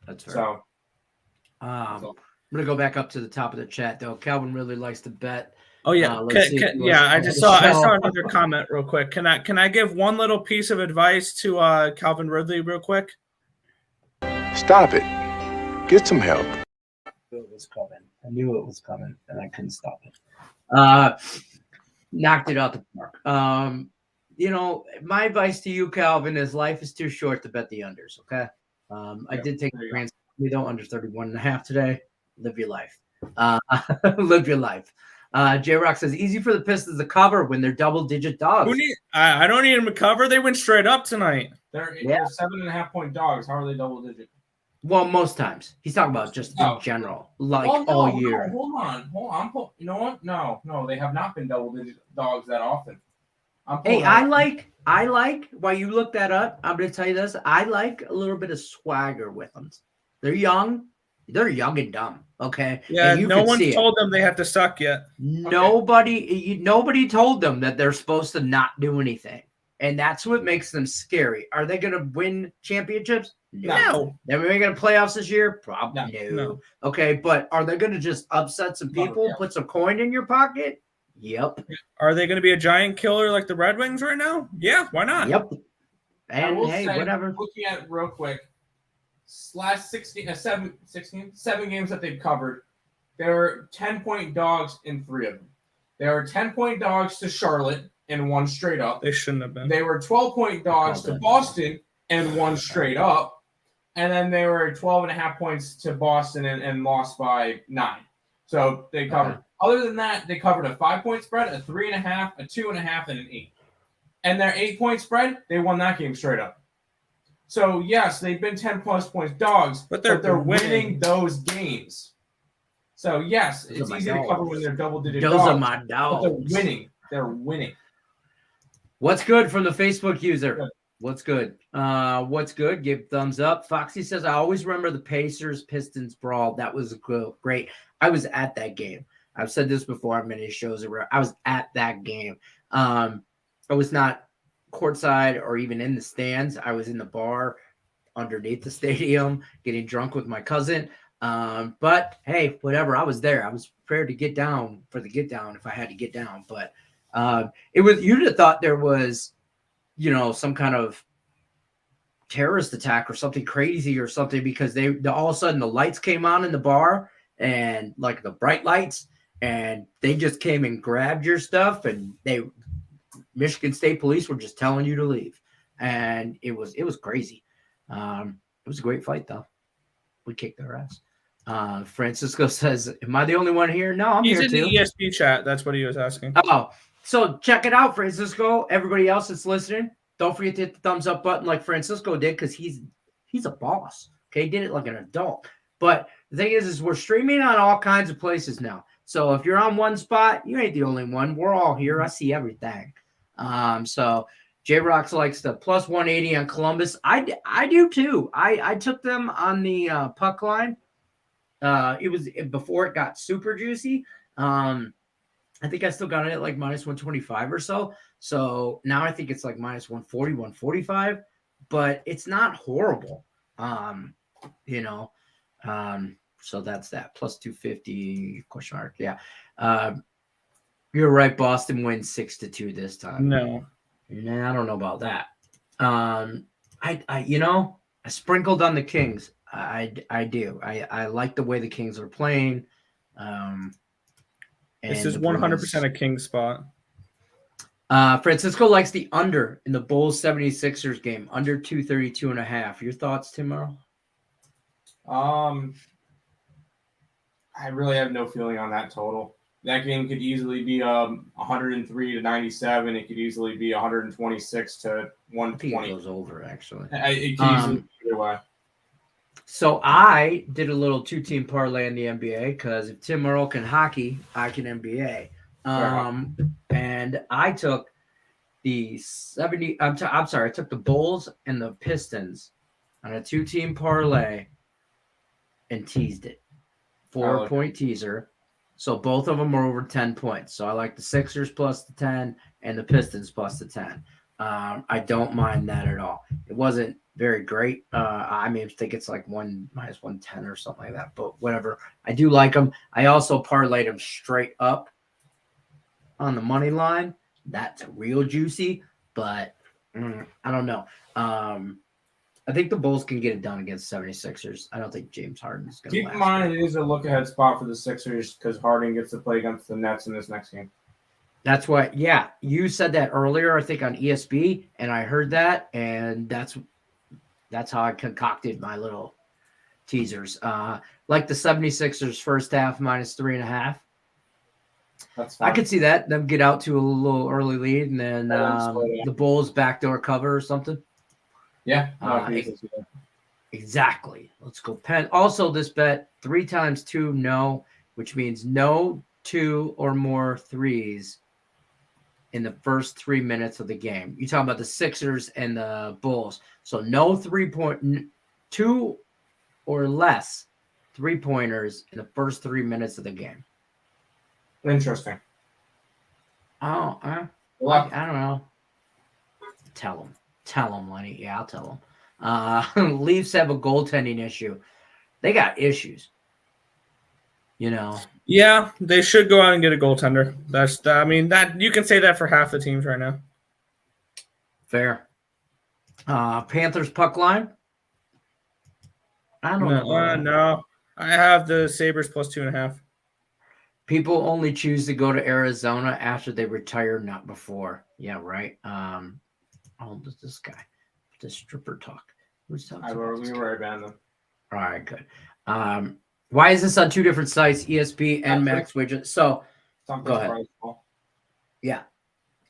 That's fair. So, I'm going to go back up to the top of the chat, though. Calvin really likes to bet. Oh, yeah. I saw another comment real quick. Can I give one little piece of advice to Calvin Ridley real quick? Stop it. Get some help. It was coming. I knew it was coming, and I couldn't stop it. Knocked it out the park. My advice to you, Calvin, is life is too short to bet the unders. Okay. I did take the grand. We don't under 31.5 today. Live your life. Live your life. J-Rock says easy for the Pistons to cover when they're double-digit dogs. I don't need them to cover. They went straight up tonight. They're 7.5-point dogs. How are they double-digit? Well, most times. He's talking about just in general, all year. No, hold on. You know what? No, they have not been double-digit dogs that often. I like while you look that up, I'm going to tell you this. I like a little bit of swagger with them. They're young. They're young and dumb. Okay. Yeah. No one's told them they have to suck yet. Nobody told them that they're supposed to not do anything. And that's what makes them scary. Are they going to win championships? No. Are we going to playoffs this year? Probably no. Okay. But are they going to just upset some people, put some coin in your pocket? Yep. Are they going to be a giant killer like the Red Wings right now? Yeah, why not? Yep. And whatever. Looking at it real quick, last 7 games that they've covered, there were 10-point dogs in 3 of them. There were 10-point dogs to Charlotte and one straight up. They shouldn't have been. They were 12-point dogs to Boston and one straight up. And then they were 12.5 points to Boston and lost by 9. So they covered. Other than that, they covered a 5-point spread, a 3.5, a 2.5, and an 8. And their 8-point spread, they won that game straight up. So, yes, they've been 10-plus points dogs, but they're winning those games. So, yes, it's easy to cover when they're double-digit dogs. Those are my dogs. But they're winning. They're winning. What's good from the Facebook user? What's good? What's good? Give thumbs up. Foxy says, I always remember the Pacers-Pistons brawl. That was great. I was at that game. I've said this before on many shows. I was at that game. I was not courtside or even in the stands. I was in the bar underneath the stadium getting drunk with my cousin. But, hey, whatever. I was there. I was prepared to get down for the get down if I had to get down. But you'd have thought there was, some kind of terrorist attack or something crazy or something because all of a sudden the lights came on in the bar and like the bright lights. And they just came and grabbed your stuff, and Michigan State Police were just telling you to leave, and it was crazy. It was a great fight, though. We kicked their ass. Francisco says, "Am I the only one here?" No, I'm here too. He's in the ESP chat. That's what he was asking. Oh, so check it out, Francisco. Everybody else that's listening, don't forget to hit the thumbs up button like Francisco did because he's a boss. Okay, he did it like an adult. But the thing is we're streaming on all kinds of places now. So if you're on one spot, you ain't the only one. We're all here. I see everything. So J-Rocks likes the plus 180 on Columbus. I do too. I took them on the puck line. It was before it got super juicy. I think I still got it at like minus 125 or so. So now I think it's like minus 140, 145, but it's not horrible. So that's that plus 250 question mark. Yeah. You're right. Boston wins 6-2 this time. No, I don't know about that. I sprinkled on the Kings. I do. I like the way the Kings are playing. This is 100% a Kings spot. Francisco likes the under in the Bulls 76ers game, under 232.5. Your thoughts, Tim Merle? I really have no feeling on that total. That game could easily be 103-97. It could easily be 126 to 120. I think it goes over, actually. It could easily be either way. So I did a little 2-team parlay in the NBA because if Tim Merle can hockey, I can NBA. And I took the 70. I'm sorry. I took the Bulls and the Pistons on a 2-team parlay and teased it. 4-point teaser. So both of them are over 10 points. So I like the Sixers plus the 10 and the Pistons plus the 10. I don't mind that at all. It wasn't very great. I think it's like minus 110 or something like that, but whatever. I do like them. I also parlayed them straight up on the money line. That's real juicy, but I don't know. I think the Bulls can get it done against 76ers. I don't think James Harden is going to Keep in mind, it is a look-ahead spot for the Sixers because Harden gets to play against the Nets in this next game. That's why, yeah, you said that earlier, I think, on ESB, and I heard that, and that's how I concocted my little teasers. Like the 76ers first half -3.5. That's fine. I could see that, them get out to a little early lead, and then the Bulls backdoor cover or something. Yeah. Exactly. Let's go Penn. Also, this bet 3 times 2, no, which means no 2 or more threes in the first 3 minutes of the game. You're talking about the Sixers and the Bulls. So no 2 or less 3-pointers in the first 3 minutes of the game. Interesting. Oh, I don't know. Tell them, Lenny. Yeah, I'll tell them. Leafs have a goaltending issue. They got issues. Yeah, they should go out and get a goaltender. That you can say that for half the teams right now. Fair. Panthers puck line. I don't know. No, I have the Sabres +2.5. People only choose to go to Arizona after they retire, not before. Yeah, right. This guy, the stripper talk. Who's talking? We were banned them. All right, good. Why is this on 2 different sites, ESP and Max Widget? So, go ahead. Yeah,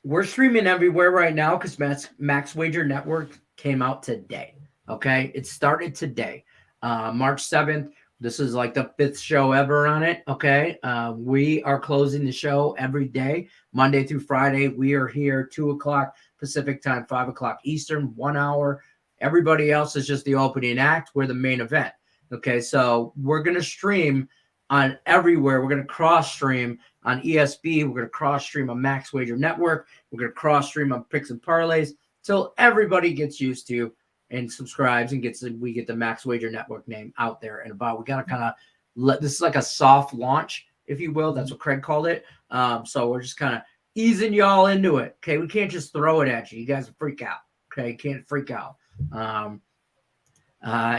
we're streaming everywhere right now because Max Wager Network came out today. Okay, it started today, March 7th. This is like the 5th show ever on it. Okay, we are closing the show every day, Monday through Friday. We are here 2:00 Pacific time, 5:00 Eastern, 1 hour. Everybody else is just the opening act. We're the main event. Okay, so we're going to stream on everywhere. We're going to cross-stream on ESB. We're going to cross-stream on Max Wager Network. We're going to cross-stream on Picks and Parlays until everybody gets used to and subscribes and we get the Max Wager Network name out there and about. We got to kind of this is like a soft launch, if you will. That's what Craig called it. So we're just kind of easing y'all into it. Okay, we can't just throw it at you. You guys freak out. Okay, you can't freak out.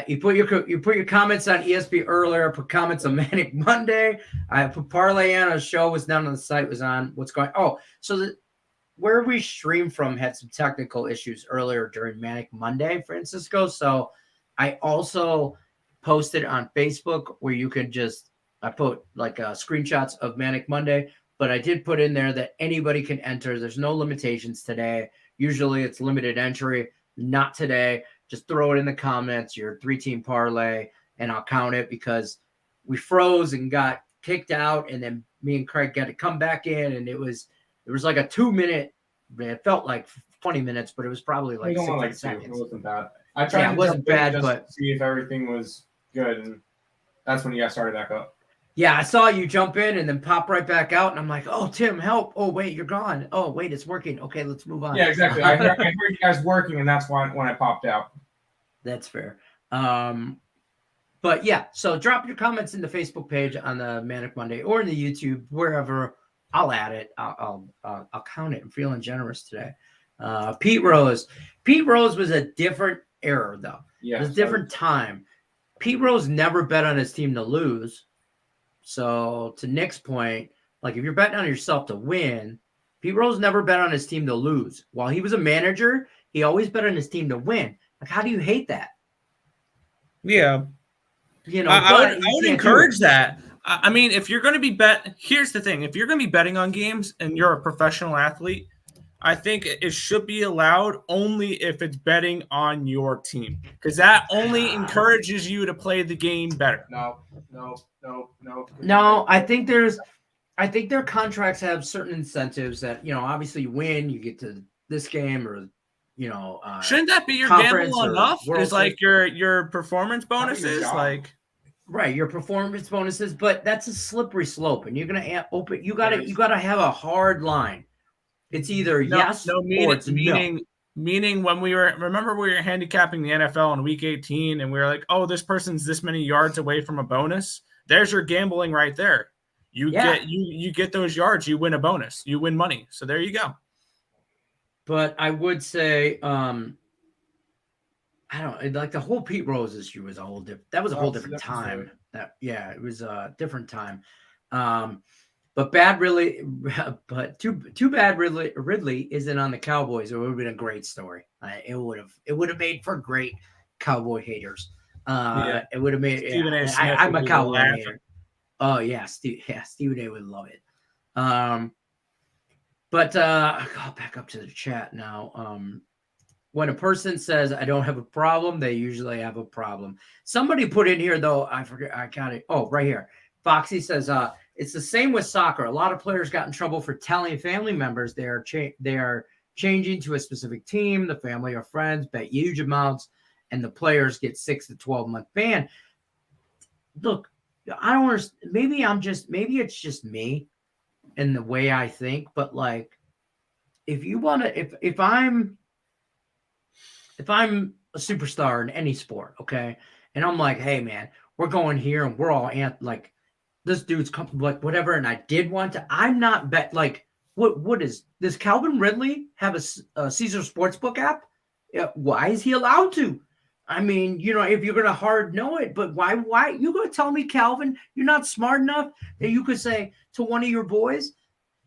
You put your comments on ESP earlier. Put comments on Manic Monday. I put parlay on a show was down on the site was on what's going. Oh, so where we stream from had some technical issues earlier during Manic Monday, Francisco. So I also posted on Facebook where you can I put like screenshots of Manic Monday, but I did put in there that anybody can enter. There's no limitations today. Usually it's limited entry. Not today. Just throw it in the comments, your 3-team parlay, and I'll count it because we froze and got kicked out, and then me and Craig got to come back in, and it was like a 2-minute. It felt like 20 minutes, but it was probably like 60 seconds. It wasn't bad. I tried it wasn't bad, but see if everything was good, and that's when you got started back up. Yeah, I saw you jump in and then pop right back out, and I'm like, "Oh, Tim, help! Oh, wait, you're gone. Oh, wait, it's working. Okay, let's move on." Yeah, exactly. I heard you guys working, and that's why when I popped out. That's fair. But yeah, so drop your comments in the Facebook page on the Manic Monday or in the YouTube, wherever. I'll add it. I'll count it. I'm feeling generous today. Pete Rose. Pete Rose was a different era, though. Yeah, it was a different time. Pete Rose never bet on his team to lose. So to Nick's point, like if you're betting on yourself to win, Pete Rose never bet on his team to lose. While he was a manager, he always bet on his team to win. Like, how do you hate that? Yeah. I would encourage that. I mean, if you're going to here's the thing. If you're going to be betting on games and you're a professional athlete, I think it should be allowed only if it's betting on your team, because that only encourages you to play the game better. No. No, I think their contracts have certain incentives that, obviously you win, you get to this game or, shouldn't that be your gamble enough? Is like your performance bonuses, like. Right, your performance bonuses, but that's a slippery slope, and you're gonna open. You gotta have a hard line. It's either yes or it's no. Meaning when we were handicapping the NFL in week 18, and we were like, oh, this person's this many yards away from a bonus. There's your gambling right there. You get those yards, you win a bonus, you win money. So there you go. But I would say, I don't like the whole Pete Rose issue was a whole different. That was a whole different time. It was a different time. But too bad Ridley isn't on the Cowboys. It would have been a great story. It would have made for great Cowboy haters. It would have made. Stephen A. Smith I'm would a be Cowboy laughing. hater. Oh yeah, Stephen A. would love it. But I'll back up to the chat now. When a person says I don't have a problem, they usually have a problem. Somebody put in here though, I forget, I got it. Oh, right here. Foxy says it's the same with soccer. A lot of players got in trouble for telling family members they are changing to a specific team. The family or friends bet huge amounts, and the players get 6 to 12-month ban. Look, I don't understand. Maybe it's just me and the way I think, but like, if you want to, if I'm a superstar in any sport, okay, and I'm like, hey man, we're going here and we're all like, this dude's like whatever, and I did want to, I'm not bet like, does Calvin Ridley have a Caesar Sportsbook app? Why is he allowed to? I mean, if you're gonna hard know it, but why you gonna tell me, Calvin, you're not smart enough that you could say to one of your boys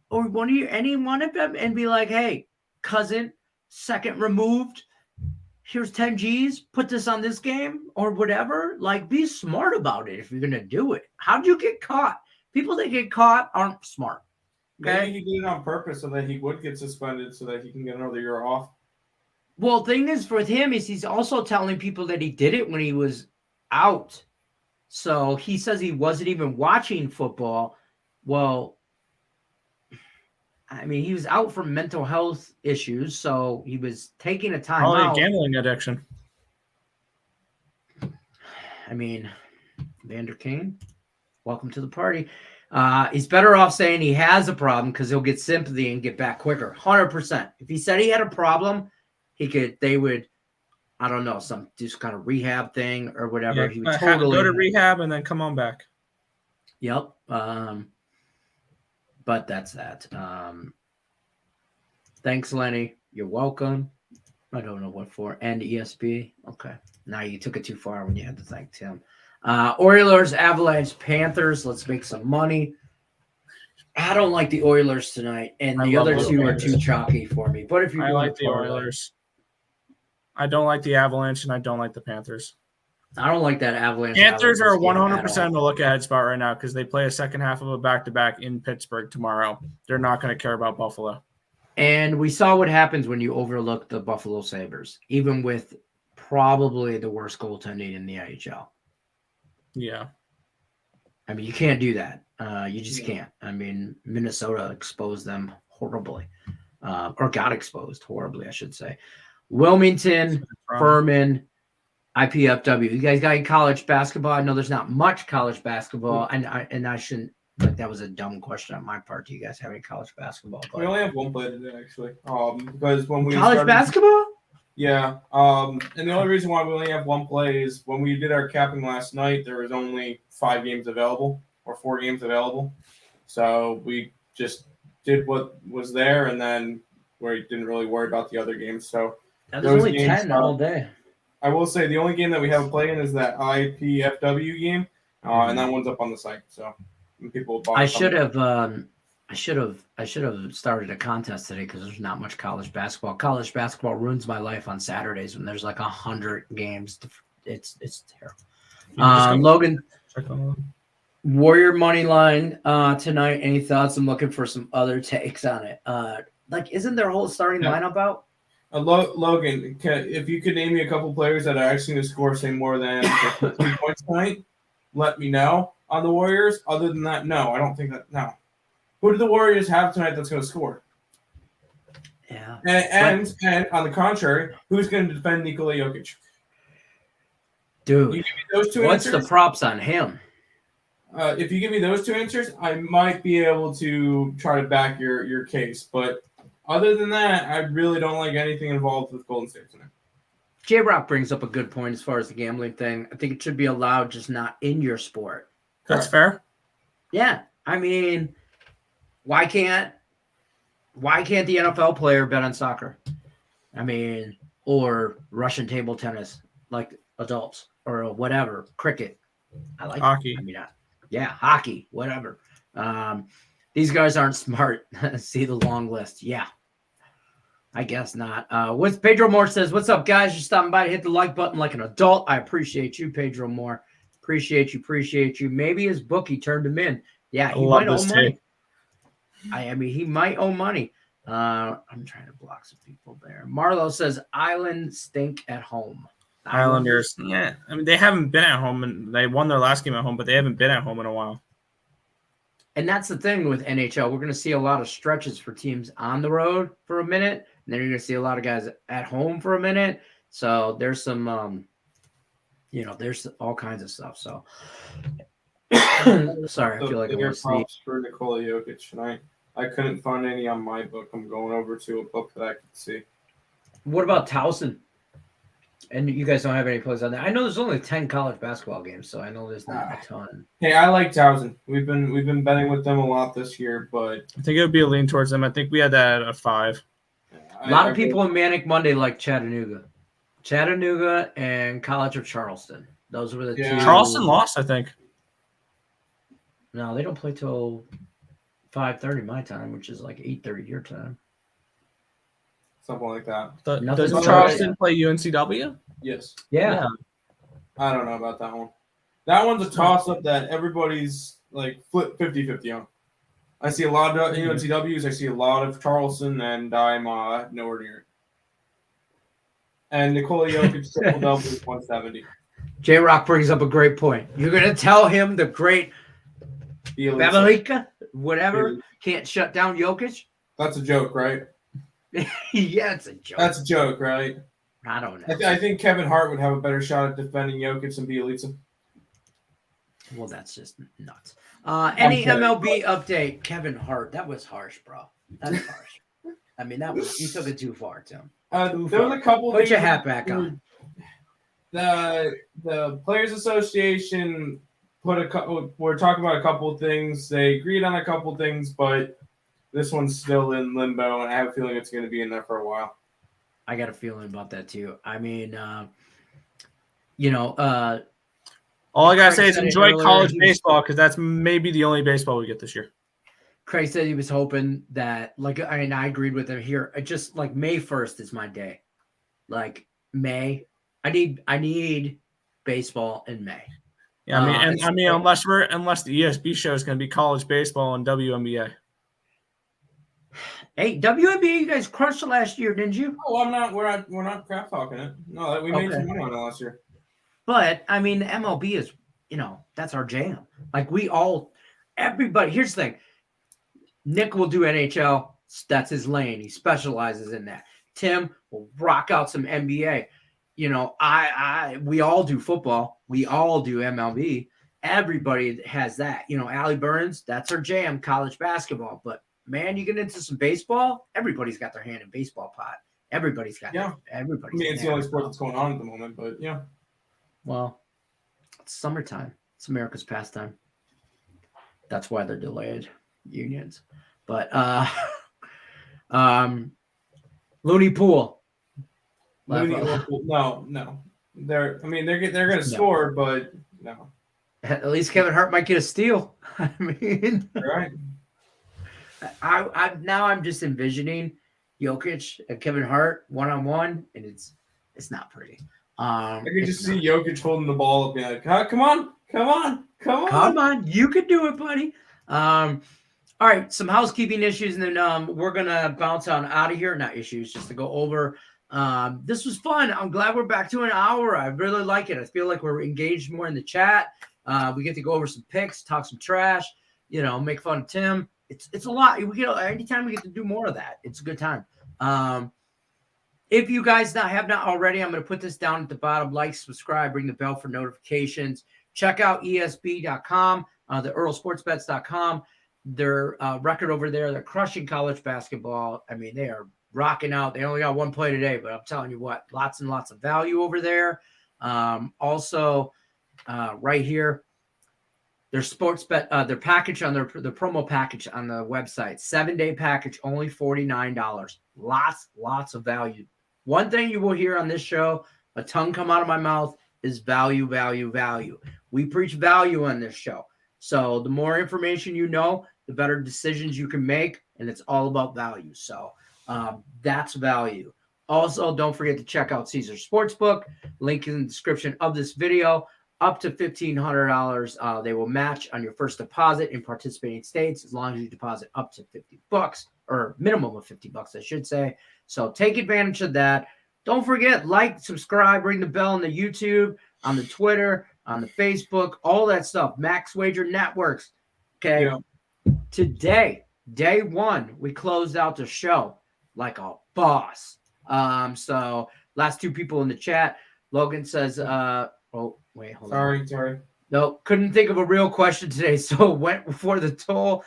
or any one of them and be like, hey, cousin, second removed, here's 10 G's, put this on this game or whatever. Like, be smart about it if you're gonna do it. How'd you get caught? People that get caught aren't smart. Okay? Maybe he did it on purpose so that he would get suspended so that he can get another year off. Well, the thing is with him is he's also telling people that he did it when he was out. So he says he wasn't even watching football. Well, I mean, he was out from mental health issues, so he was taking a time out. Gambling addiction. I mean, Vander Kane, welcome to the party. He's better off saying he has a problem because he'll get sympathy and get back quicker. 100%. If he said he had a problem, they would, I don't know, some just kind of rehab thing or whatever. Yeah, he would totally go to rehab and then come on back. Yep. But that's that. Thanks, Lenny. You're welcome. I don't know what for. And ESP. Okay. Now you took it too far when you had to thank Tim. Oilers, Avalanche, Panthers. Let's make some money. I don't like the Oilers tonight, and the other two are too chalky for me. But if you like the Oilers, I don't like the Avalanche, and I don't like the Panthers. I don't like that Avalanche. Panthers are 100% a look-ahead spot right now because they play a second half of a back-to-back in Pittsburgh tomorrow. They're not going to care about Buffalo. And we saw what happens when you overlook the Buffalo Sabres, even with probably the worst goaltending in the NHL. Yeah. I mean, you can't do that. You just can't. I mean, Minnesota exposed them horribly, or got exposed horribly, I should say. Wilmington, Furman, IPFW. You guys got any college basketball? I know there's not much college basketball, and I shouldn't. Like, that was a dumb question on my part. Do you guys have any college basketball? We only have one play today, actually. Because when we college basketball? Yeah. And the only reason why we only have one play is when we did our capping last night, there was only 5 games available or 4 games available. So we just did what was there, and then we didn't really worry about the other games. So that was only 10 all day. I will say the only game that we have playing is that IPFW game, and that one's up on the site. So people will buy. I should have started a contest today because there's not much college basketball. College basketball ruins my life on Saturdays when there's like 100 games. It's terrible. Logan, Warrior money line tonight. Any thoughts? I'm looking for some other takes on it. Like, isn't their whole starting lineup out? Logan, if you could name me a couple players that are actually going to score, say, more than 3 points tonight, let me know on the Warriors. Other than that, no, I don't think that. No. Who do the Warriors have tonight that's going to score? Yeah. And on the contrary, who's going to defend Nikola Jokic? Dude, you give me those two what's answers? The props on him? If you give me those 2 answers, I might be able to try to back your case. But other than that, I really don't like anything involved with Golden State tonight. J-Rock brings up a good point as far as the gambling thing. I think it should be allowed, just not in your sport. That's fair. Yeah. I mean, why can't the NFL player bet on soccer? I mean, or Russian table tennis. like adults or whatever. Cricket. I like Hockey. I mean, yeah, hockey, whatever. These guys aren't smart. See the long list. Yeah. I guess not. What's Pedro Moore says, what's up, guys? Just stopping by to hit the like button like an adult. I appreciate you, Pedro Moore. Appreciate you. Maybe his bookie turned him in. Yeah, he might owe money. I mean, he might owe money. I'm trying to block some people there. Marlo says, Island stink at home. Islanders. Yeah. I mean, they haven't been at home, and they won their last game at home, but they haven't been at home in a while. And that's the thing with NHL. We're going to see a lot of stretches for teams on the road for a minute. And then you're going to see a lot of guys at home for a minute. So there's some, there's all kinds of stuff. So, sorry, I feel like I'm going to sneeze. For Nikola Jokic tonight. I couldn't find any on my book. I'm going over to a book that I could see. What about Towson? And you guys don't have any plays on that. I know there's only 10 college basketball games, so I know there's not a ton. Hey, I like Towson. We've been betting with them a lot this year, but I think it would be a lean towards them. I think we had that at a 5. A lot of people in Manic Monday like Chattanooga and College of Charleston. Those were the two. Charleston lost, I think. No, they don't play till 5:30 my time, which is like 8:30 your time. Something like that. Doesn't Charleston play UNCW? Yes. Yeah. I don't know about that one. That one's a toss-up that everybody's like flip 50-50 on. I see a lot of UNCWs. I see a lot of Charleston, and I'm nowhere near it. And Nikola Jokic triple-double is 170. J-Rock brings up a great point. You're going to tell him the great Babalika, whatever, can't shut down Jokic? That's a joke, right? Yeah, it's a joke. That's a joke, right? I don't know. I think Kevin Hart would have a better shot at defending Jokic than Bielitsa. Well, that's just nuts. Any MLB update? Kevin Hart. That was harsh, bro. That's harsh. I mean, you took it too far, Tim. There was a couple. Put your hat back on. The Players Association we're talking about a couple of things. They agreed on a couple of things, but this one's still in limbo, and I have a feeling it's going to be in there for a while. I got a feeling about that too. I mean, all I gotta say is enjoy college baseball, because that's maybe the only baseball we get this year. Craig said he was hoping that, I agreed with him here. Just like May 1st is my day. Like May, I need baseball in May. Yeah, unless the ESB show is going to be college baseball and WNBA. Hey, WNBA, you guys crushed it last year, didn't you? Oh, I'm not. We're not crap talking it. No, we made some money on it last year. But I mean, the MLB is, that's our jam. Like everybody. Here's the thing: Nick will do NHL. That's his lane. He specializes in that. Tim will rock out some NBA. We all do football. We all do MLB. Everybody has that. Allie Burns, that's her jam, college basketball. But man, you get into some baseball, everybody's got their hand in baseball pot. Everybody's got everybody's. It's the only sport that's going on at the moment, but yeah. Well, it's summertime. It's America's pastime. That's why they're delayed unions. But Looney Pool. No. They're going to score, but no. At least Kevin Hart might get a steal. I mean, right. I'm just envisioning Jokic and Kevin Hart 1-on-1, and it's not pretty. I can just see Jokic holding the ball up, being like, "Come on, you could do it, buddy." All right, some housekeeping issues, and then we're gonna bounce on out of here. Not issues, just to go over. This was fun. I'm glad we're back to an hour. I really like it. I feel like we're engaged more in the chat. We get to go over some picks, talk some trash, make fun of Tim. It's a lot. Anytime we get to do more of that, it's a good time. If you guys have not already, I'm going to put this down at the bottom. Like, subscribe, ring the bell for notifications. Check out ESB.com, the EarlSportsBets.com. Their record over there, they're crushing college basketball. I mean, they are rocking out. They only got one play today, but I'm telling you what, lots and lots of value over there. Also, right here, their sports bet, their package on their promo package on the website, 7-day package, only $49. Lots of value. One thing you will hear on this show a tongue come out of my mouth is value, value, value. We preach value on this show. So the more information you know, the better decisions you can make, and it's all about value. So that's value. Also, don't forget to check out Caesars Sportsbook. Link in the description of this video. Up to $1,500, they will match on your first deposit in participating states as long as you deposit up to $50 or minimum of $50, I should say. So take advantage of that. Don't forget, like, subscribe, ring the bell on the YouTube, on the Twitter, on the Facebook, all that stuff. Max Wager Networks. Okay. Yeah. Today, day one, we closed out the show like a boss. So last two people in the chat. Logan says, oh, wait, hold on. Sorry. No, couldn't think of a real question today, so went for the toll.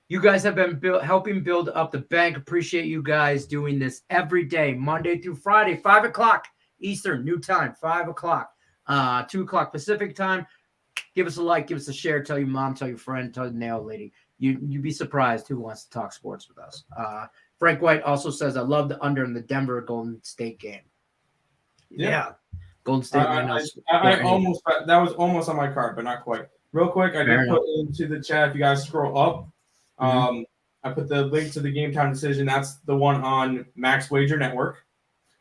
You guys have been helping build up the bank. Appreciate you guys doing this every day, Monday through Friday, 5 o'clock Eastern, new time, 5 o'clock, 2 o'clock Pacific time. Give us a like, give us a share, tell your mom, tell your friend, tell the nail lady. You'd be surprised who wants to talk sports with us. Frank White also says, I love the under in the Denver Golden State game. Yeah. Golden State. I almost, that was almost on my card, but not quite. Real quick, I did put into the chat, if you guys scroll up, I put the link to the Game Time Decision. That's the one on Max Wager Network.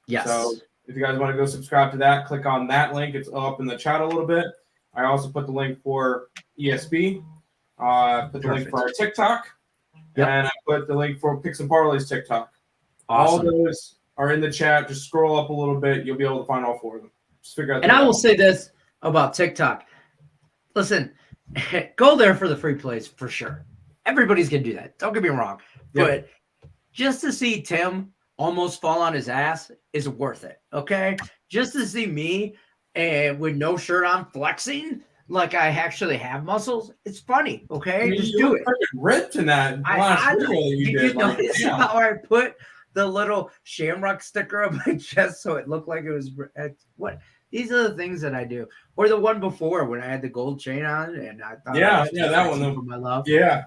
Yes. So if you guys want to go subscribe to that, click on that link. It's up in the chat a little bit. I also put the link for ESB. Put the link for our TikTok. Yep. And I put the link for Picks and Parlays TikTok. Awesome. All those are in the chat. Just scroll up a little bit. You'll be able to find all four of them. Just figure out. And I will say this about TikTok. Listen, go there for the free plays for sure. Everybody's going to do that. Don't get me wrong. Yep. But just to see Tim almost fall on his ass is worth it, okay? Just to see me with no shirt on flexing like I actually have muscles, it's funny, okay? I mean, just you do look it. ripped in that last video that you did. You notice how I put the little shamrock sticker on my chest so it looked like it was what? These are the things that I do. Or the one before when I had the gold chain on and I thought, that one for my love. Yeah.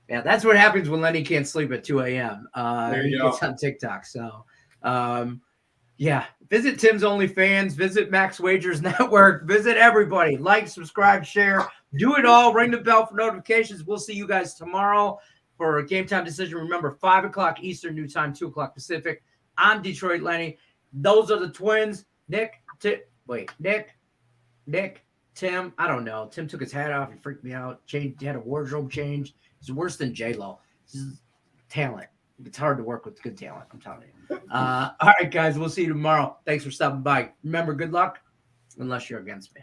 That's what happens when Lenny can't sleep at 2 a.m. He go. gets on TikTok. So, visit Tim's OnlyFans, visit Max Wagers Network, visit everybody. Like, subscribe, share, do it all. Ring the bell for notifications. We'll see you guys tomorrow for a Game Time Decision. Remember, 5 o'clock Eastern, new time, 2 o'clock Pacific. I'm Detroit Lenny. Those are the twins. Nick, Tim. I don't know. Tim took his hat off. He freaked me out. He had a wardrobe change. He's worse than J-Lo. This is talent. It's hard to work with good talent, I'm telling you. All right, guys. We'll see you tomorrow. Thanks for stopping by. Remember, good luck unless you're against me.